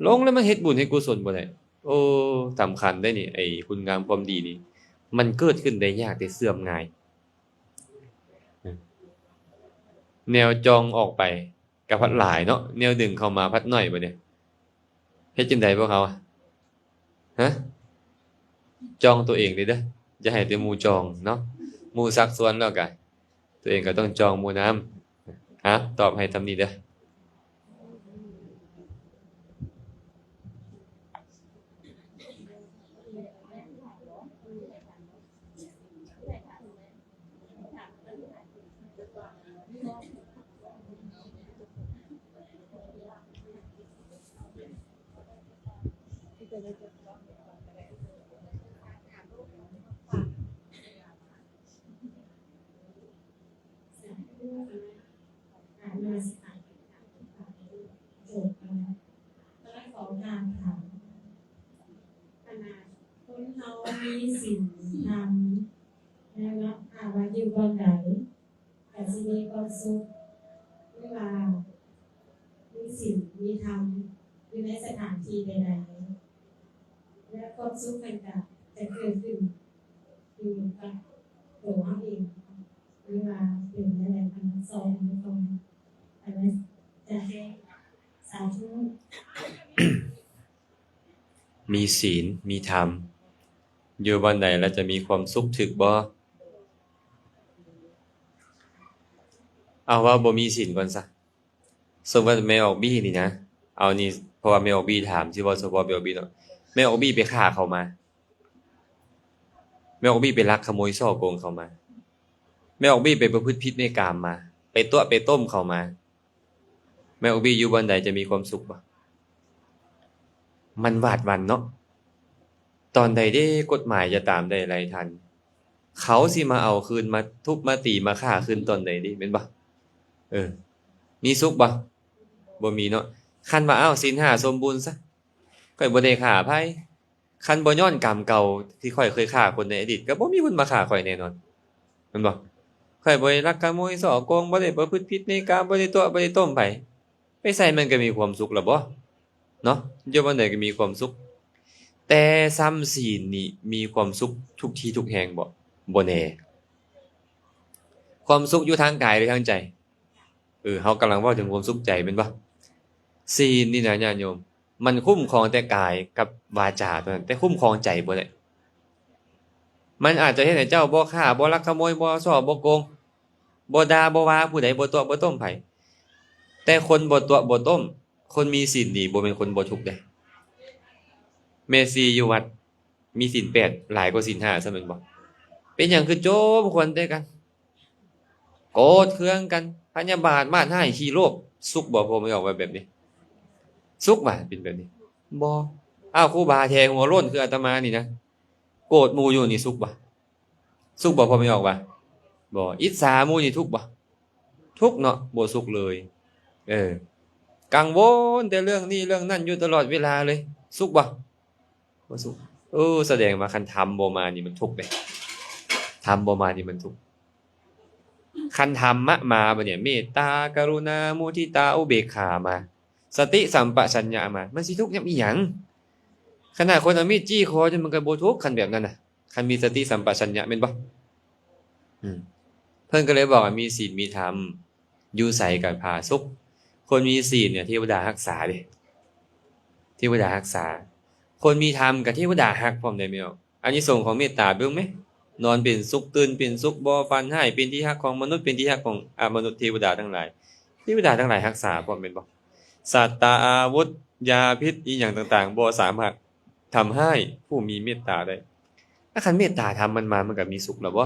ลงแล้วมันเฮ็ดบุญเฮ็ดกุศลบ่ได้โอ้สำคัญได้นี่ไอ้คุณงามความดีนี่มันเกิดขึ้นได้ยากแต่เสื่อมง่ายแนวจองออกไปกับพัดหลายเนาะแนวดึงเข้ามาพัดน้อยบ่เนี่ยเฮ็ดจังได๋พวกเขาฮะจองตัวเองเลยเด้ออย่าให้แต่หมู่จองเนาะหมู่ซักซ้วนแล้วก็ ตัวเองก็ต้องจองหมู่นำตอบให้ทำนี้เด้อการมาสถานโจทย์นะแล้วขอทางถามขนาดคนเรามีสิ่งทำแล้วว่าอยู่บนไหนแต่ที่นี้ก็สุขเวลามีสิ่งมีทำอยู่ในสถานที่ใดๆและความสุขมันจะเกิดขึ้นอยู่กับตัวเราเองเวลาเป็นอะไรพันซองไม่ตรงอะไรจะให้สาธุ มีศีลมีธรรมอยู่วันใดแล้วจะมีความสุขถึกบ่เอาว่าบ่มีศีลก่อนซะสมมุติว่าแม่ออกบี้นี่นะเอานี่เพราะว่าแม่ออกบี้ถามสิว่าเฉพาะแม่ออกบี้เนาะแม่ออกบี้ไปฆ่าเขามาแม่ออกบี้ไปลักขโมยฉ้อโกงเขามาแม่ออกบี้ไปประพฤติผิดในกามมาไปตัวไปต้มเขามาแม่ออกบี้อยู่วันใดจะมีความสุขบ่มันวาดวันเนาะตอนใดได้กฎหมายจะตามได้ไรทันเขาสิมาเอาคืนมาทุบมาตีมาฆ่าคืนตอนใดดิแม่นบ่มีสุขบ่บ่มีเนาะคันว่าอ้าวศีล5สมบูรณ์ซะข้อยบ่ได้ฆ่าไผคันบ่ย้อนกรรมเก่าที่ข้อยเคยฆ่าคนในอดีตก็บ่มีคนมาฆ่าข้อยแน่นอนแม่นบ่ข้อยบ่ได้ลักขโมยฉ้อโกงบ่ได้ประพฤติผิดในกามบ่ได้ตัวบ่ได้ต้มไผไปใส่มันก็มีความสุขแล้วบ่เนาะอยู่วันใดก็มีความสุขแต่ซ้ำศีลนี่มีความสุขทุกที่ทุกแห่งบ่แน่ความสุขอยู่ทางกายหรือทางใจเฮากำลังเว้าถึงความสุขใจแม่นบ่ศีลนี่นะญาติโยมมันคุ้มครองแต่กายกับวาจาเท่านั้นแต่คุ้มครองใจบ่ได้มันอาจจะเฮ็ดให้เจ้าบ่ฆ่าบ่ลักขโมยบ่ฉ้อบ่โกงบ่ด่าบ่ว่าผู้ใดบ่ตัวบ่ต้มไผแต่คนบ่ตัวบ่ต้มคนมีศีลนี่บ่แม่นคนบ่ทุกข์เด้แม่ชีอยู่วัดมีศีล8หลายกว่าศีล5ซะแม่นบ่เป็นหยังคือโจมคนแต่กันโกรธเคืองกันพยาบาทมาดให้ขี้โลภสุขบ่พอไม่ออกว่าแบบนี้สุขบ่เป็นแบบนี้บ่อ้าวครูบาแทงหัวโล้นคืออาตมานี่นะโกรธหมู่อยู่นี่สุขบ่สุขบ่พอไม่ออกว่าบ่อิจฉาหมู่นี่ทุกข์บ่ทุกข์เนาะบ่สุขเลยกังวลแต่เรื่องนี้เรื่องนั้นอยู่ตลอดเวลาเลยสุขบ่สุขแสดงว่าคันทำบ่มานี่มันทุกข์เด้ทำบ่มานี่มันทุกข์คันธรรมะมาบ่เนี่ยเมตตากรุณามุทิตาอุเบกขามาสติสัมปชัญญะมามันสิทุกข์ยามอีหยังขนาดคนเอามีดจี้คอจนมันก็บ่ทุกข์คันแบบนั้นน่ะคันมีสติสัมปชัญญะแม่นบ่เพิ่นก็เลยบอกว่ามีศีลมีธรรมอยู่ไสก็ผาสุขคนมีศีลเนี่ยเทวดารักษาเด้เทวดารักษาคนมีธรรมกับเทวดารักพร้อมได้แม่นบ่อานิสงส์ของเมตตาเบิ่งมั้ยนอนเป็นสุขตื่นเป็นสุขบ่ฝันร้ายเป็นที่รักของมนุษย์เป็นที่รักของมนุษย์เทวดาทั้งหลายเทวดาทั้งหลายรักษาพร้อมแม่นบ่สัตตาอาวุธยาพิษอีหยังต่างๆบ่สามารถทำให้ผู้มีเมตตาได้ถ้าคันเมตตาทำมันมามันก็มีสุขแล้วบ่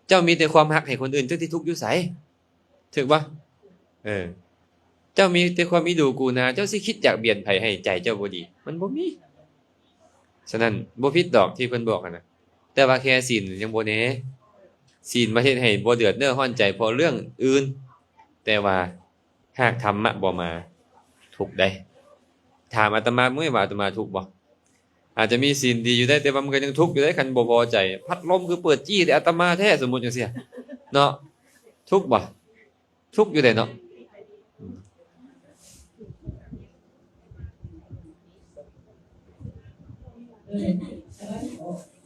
เจ้ามีแต่ความรักให้คนอื่นเจ้าที่ทุกข์อยู่ไสถูกบ่เจ้ามีแต่ความอีดูกูนาเจ้าสิคิดอยากเบียดไผให้ใจเจ้าบ่ดีมันบ่มีฉะนั้นบ่ผิดดอกที่เพิ่นบอกกันน่ะแต่ว่าแค่ศีลยังบ่แน่ศีลมาเฮ็ดให้บ่เดือดเนื้อร้อนใจเพราะเรื่องอื่นแต่ว่าหากธรรมะบ่มาทุกข์ได้ถามอาตมามื้อว่าอาตมาทุกข์บ่อาจจะมีศีลดีอยู่ได้แต่ว่ามันก็ยังทุกข์อยู่ได้คันบ่พอใจพัดลมคือเปิดจี้แต่อาตมาแท้สมมุติจังซี่เนาะทุกข์บ่ทุกข์อยู่ได้เนาะ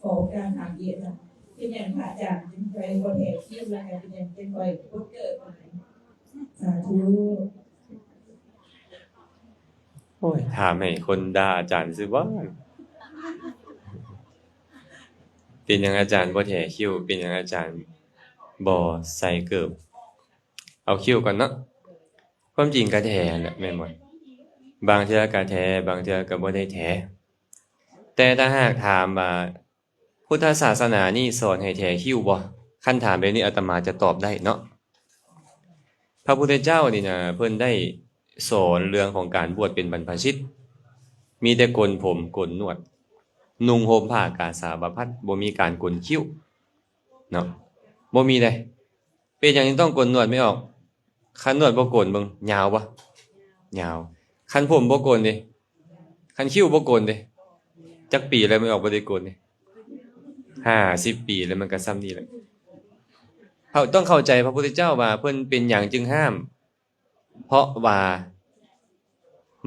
ขอการถามเยอะนะเป็นอย่างพระอาจารย์เป็นไปคนแห่คิ้วแล้วกันเป็นอย่างเป็นไปพุทธเกิดมาสาธุ โอ้ยถามให้คนด่าอาจารย์ซื่อบ่เป็นหยังอาจารย์บ่แท้คิวเป็นหยังอาจารย์ บ่ใส่เกิบเอาคิ้วก่อนเนาะความจริงก็แท้แหละแม่นบ่บางเทื่อก็แท้บางเทื่อก็บ่ได้แท้แต่ถ้าหากถามว่าพุทธศาสนานี่สอนให้แท้คิ้วบ่คันถามแบบนี้อาตมาจะตอบได้เนาะพระพุทธเจ้านี่นะเพิ่นได้สอนเรื่องของการบวชเป็นบรรพชิตมีแต่โกนผมโกนหนวดนุ่งห่มผ้ากาสาวพัสบ่มีการโกนคิ้วเนาะบ่มีเลยเป็นหยังต้องโกนหนวดไม่ออกคันหนวดบ่โกนเบิ่งยาวบ่ยาวคันผมบ่โกนเด้คันคิ้วบ่โกนเด้จักปีแล้วไม่ออกบ่ได้โกนเด้50 ปีแล้วมันก็ซ้ำนี่แหละเขาต้องเข้าใจพระพุทธเจ้าว่าเพิ่นเป็นหยังจึงห้าม เพราะว่า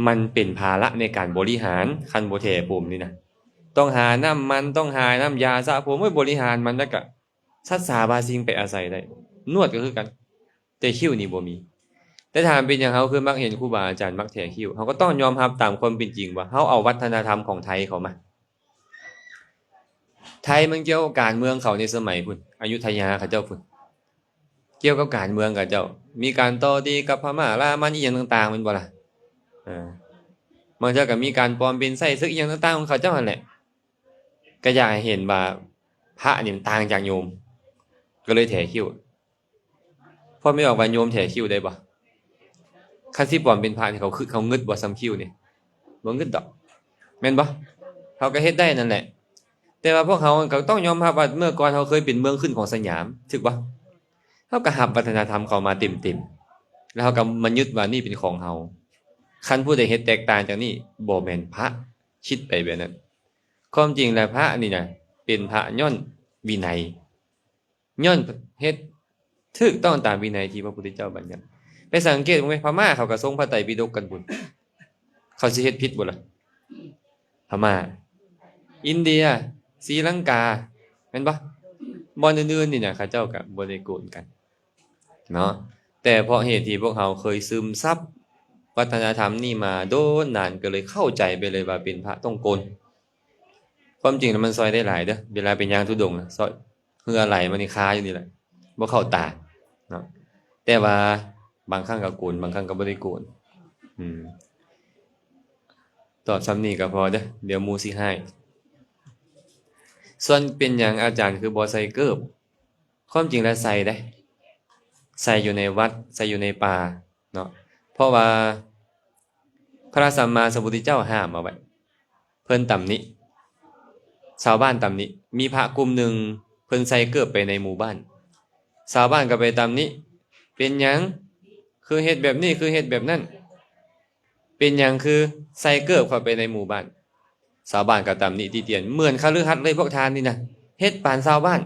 มันเป็นภาระในการบริหารคันบ่แท้ผมนี่นะต้องหาน้ำมันต้องหาน้ำยาสระผมไว้บริหารมันแล้วก็สัตว์สาบาสิ่งไปอาศัยได้นวดก็คือกันแต่คิ้วนี่บ่มีแต่ถามเป็นหยังเฮาคือมักเห็นครูบาอาจารย์มักแท้คิ้วเฮาก็ต้องยอมรับตามความเป็นจริงว่าเฮาเอาวัฒนธรรมของไทยเข้ามาไทยมันเกี่ยวกับการเมืองเขาในสมัยพุ่นอยุธยาเขาเจ้าพุ่นเกี่ยวกับการเมืองกับเจ้ามีการต่อตีกับพม่าลามันอีหยังต่างๆแม่นบ่ล่ะบางเจ้าก็มีการปลอมเป็นไส้ซึกอีหยังต่างๆของเขาเจ้านั่นแหละก็อยากให้เห็นว่าพระนี่มันต่างจากโยมก็เลยแถคิ้วพอไม่ออกว่าโยมแถคิ้วได้บ่คันสิปลอมเป็นพระนี่เขางึดบ่ซ้ำคิ้วนี่บ่งึดดอกแม่นบ่เขาก็เฮ็ดได้นั่นแหละแต่ว่าพวกเขาก็ต้องยอมรับว่าเมื่อก่อนเขาเคยเป็นเมืองขึ้นของสยามถูกบ่เขาก็รับวัฒนธรรมเข้ามาเต็มๆแล้วเขาก็มายึดว่านี่เป็นของเขาคันผู้ใดเฮ็ดแตกต่างจากนี้บ่แม่นพระคิดไปแบบนั้นความจริงแล้วพระนี่นะเป็นพระย้อนวินัยย้อนเฮ็ดถูกต้องตามวินัยที่พระพุทธเจ้าบัญญัติไปสังเกตบ่แม่นพม่าเขาก็ทรงพระไตรปิฎกกันพุ่นเขาสิเฮ็ดผิดบ่ล่ะพม่าอินเดียศรีลังกาแม่นบ่บ่อนอื่นๆนี่นะเขาเจ้าก็บ่ได้โกนกันเนาะแต่เพราะเหตุที่พวกเขาเคยซึมซับวัฒนธรรมนี่มาโดนนานก็เลยเข้าใจไปเลยว่าเป็นพระต้องโกนความจริงแล้วมันซอยได้หลายเด้อเวลาเป็นยางธุดงค์นะซอยเหงื่อไหลมันนี่คาอยู่นี่แหละบ่เข้าตาเนาะแต่ว่าบางครั้งก็โกนบางครั้งก็บ่ได้โกนตอบซ้ำนี้ก็พอเด้อเดี๋ยวหมู่สิให้ส่วนเป็นหยังอาจารย์คือบ่ใส่เกิบความจริงแล้วใส่ได้ใส่อยู่ในวัดใส่อยู่ในป่าเนาะเพราะว่าพระสัมมาสัมพุทธเจ้าห้ามเอาไว้เพิ่นตำหนิชาวบ้านตำหนิมีพระกลุ่มหนึ่งเพิ่นใส่เกิบไปในหมู่บ้านชาวบ้านก็ไปตำหนิเป็นหยังคือเฮ็ดแบบนี้คือเฮ็ดแบบนั้นเป็นหยังคือใส่เกิบเข้าไปในหมู่บ้านชาวบ้านก็ตำหนิติเตียนเหมือนคฤหัสถ์เลยพวกทานนี่นะเฮ็ดปานชาวบ้าน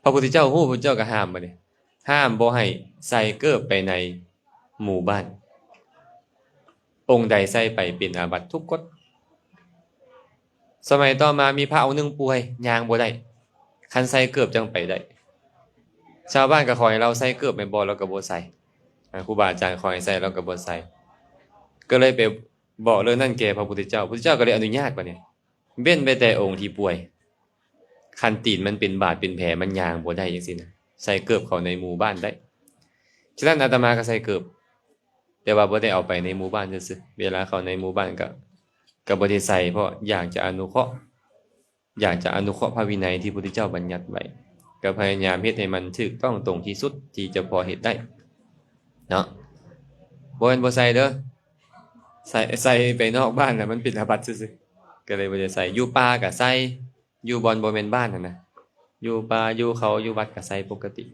พระพุทธเจ้าฮู้พระพุทธเจ้าก็ห้ามบัดนี้ห้ามบ่ให้ใส่เกิบไปในหมู่บ้านองค์ใดใส่ไปเป็นอาบัติทุกกฎสมัยต่อมามีพระองค์หนึ่งป่วยย่างบ่ได้คันใส่เกิบจังไปได้ชาวบ้านก็ขอให้เราใส่เกิบแม่นบ่เราก็บ่ใส่ครูบาอาจารย์ขอให้ใส่เราก็บ่ใส่ก็เลยไปบอกเรื่องนั้นแก่พระพุทธเจ้าพุทธเจ้าก็เลยอนุญาตบัดนี้เว้นไปแต่องค์ที่ป่วยคันตีนมันเป็นบาดเป็นแผลมันย่างบ่ได้จังซี่นะใส่เกิบเข้าในหมู่บ้านได้ฉะนั้นอาตมาก็ใส่เกิบแต่ว่าบ่ได้เอาไปในหมู่บ้านซื่อๆเวลาเข้าในหมู่บ้านก็บ่ได้ใส่เพราะอยากจะอนุเคราะห์พระวินัยที่พระพุทธเจ้าบัญญัติไว้ก็พยายามเฮ็ดให้มันถูกต้องตรงที่สุดที่จะพอเฮ็ดได้เนาะบ่แม่นบ่ใส่เด้อใส่ไปนอกบ้านน่ะมันผิดอาบัติซื่อๆก็เลยบ่ได้ใส่อยู่ป่าก็ใส่อยู่บ่อนบ่แม่นบ้านนั่นน่ะอยู่ป่าอยู่เขาอยู่วัดก็ใส่ปกติ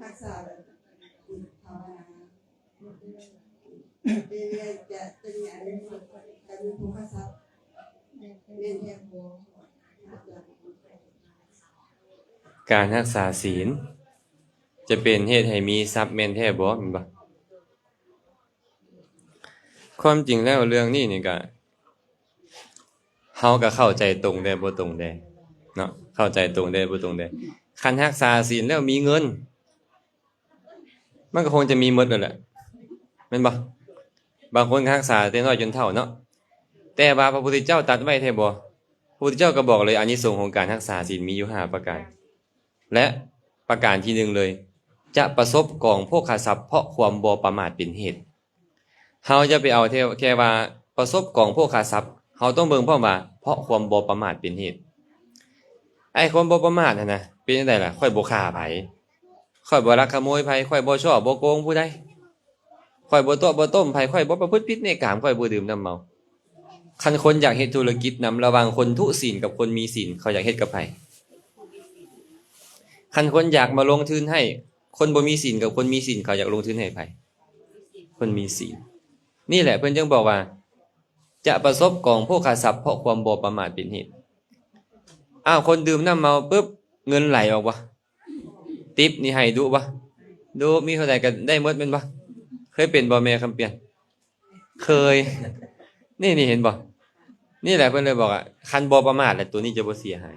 ทักษะภาวนาเรียนจะเป็นอย่างนี้การมีภูมิทรัพย์เรียนแค่โบ การรักษาศีลจะเป็นเหตุให้มีทรัพย์แม่นแท้บ่แม่นบ่ความจริงแล้วเรื่องนี้นี่ก็เฮาก็เข้าใจตรงได้บ่ตรงได้เนาะเข้าใจตรงได้บ่ตรงได้คันรักษาศีลแล้วมีเงินมันก็คงจะมีหมดนั่นแหละแม่นบ่บางคนก็รักษาแต่น้อยจนเฒ่าเนาะแต่ว่าพระพุทธเจ้าตรัสไว้แท้บ่พระพุทธเจ้าก็บอกเลยอานิสงส์ของการรักษาศีลมีอยู่5ประการและประการที่1เลยจะประสบกองโภคทรัพย์เพราะความบ่ประมาทเป็นเหตุเฮาจะไปเอาแค่ว่าประสบกองโภคทรัพย์เฮาต้องเบิ่งพร้อมว่าเพราะความบ่ประมาทเป็นเหตุไอ้ความบ่ประมาทน่ะนะเป็นจังไดล่ะค่อยบ่ฆ่าไผค่อยบ่ลักขโมยไผค่อยบ่ช่อบ่โกงผู้ใดค่อยบ่โต๊ะบ่ต้มไผค่อยบ่ประพฤติผิดในกามค่อยบ่ดื่มน้ำเมาคันคนอยากเฮ็ดธุรกิจนำระหว่างคนทุศีลกับคนมีศีลเขาอยากเฮ็ดกับไผคันคนอยากมาลงทุนให้คนบ่มีศีลกับคนมีศีลเขาอยากลงทุนให้ไผคนมีศีลนี่แหละเพิ่นจึงบอกว่าจะประสบกองโภคทรัพย์เพราะความบ่ประมาทเป็นเหตุอ้าวคนดื่มน้ำเมาปุ๊บเงินไหลออกบ่ติปนี่ให้ดุบ่ดุมีเท่าใดก็ได้หมดแม่นบ่เคยเป็นบ่แม่คำเปลี่ยนเคยนี่เห็นบ่นี่แหละเพิ่นเลยบอกอ่ะคันบ่ประมาทแหละตัวนี้จะบ่เสียหาย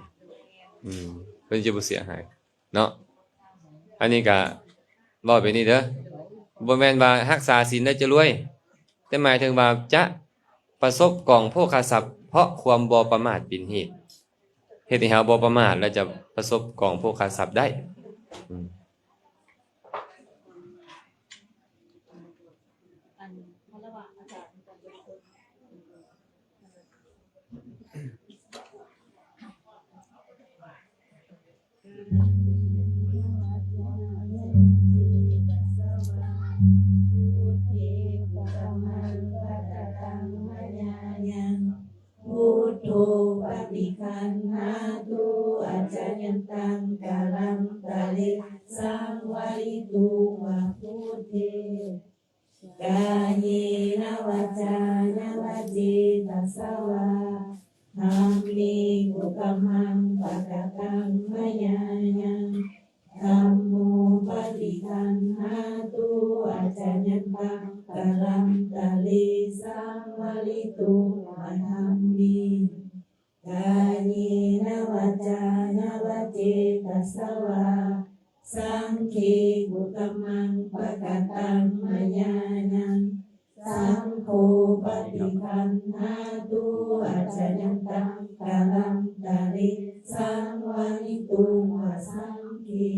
เพิ่นจะบ่เสียหายเนาะอันนี้ก็บอกไปนี่เด้อบ่แม่นว่ารักษาศีลแล้วจะรวยแต่หมายถึงว่าจะประสบกองโภคทรัพย์เพราะความบ่ประมาทเป็นเหตุเฮ็ดให้เฮาบ่ประมาทแล้วจะประสบกองโภคทรัพย์ได้พุทโธปฏิคันหาตุอาจายันตังกาลัมตะลิสังวาริตุวะพุทเทกายเนวาจานวาจิตัสสวะธัมมิกุกัมมังปะกะตังมะยายังธัมโมปฏิคันหาตุอาจายันตังกาลัมตะลิสังวาริตุวะธัมมิกายเนวาจานวาจิตัสสวะสังคีกุกัมมังปะกะตังมะยายังสังโฆปฏิคันหาตุอาจายันตังกาลัมตะลิสังวาริตุวะสังคี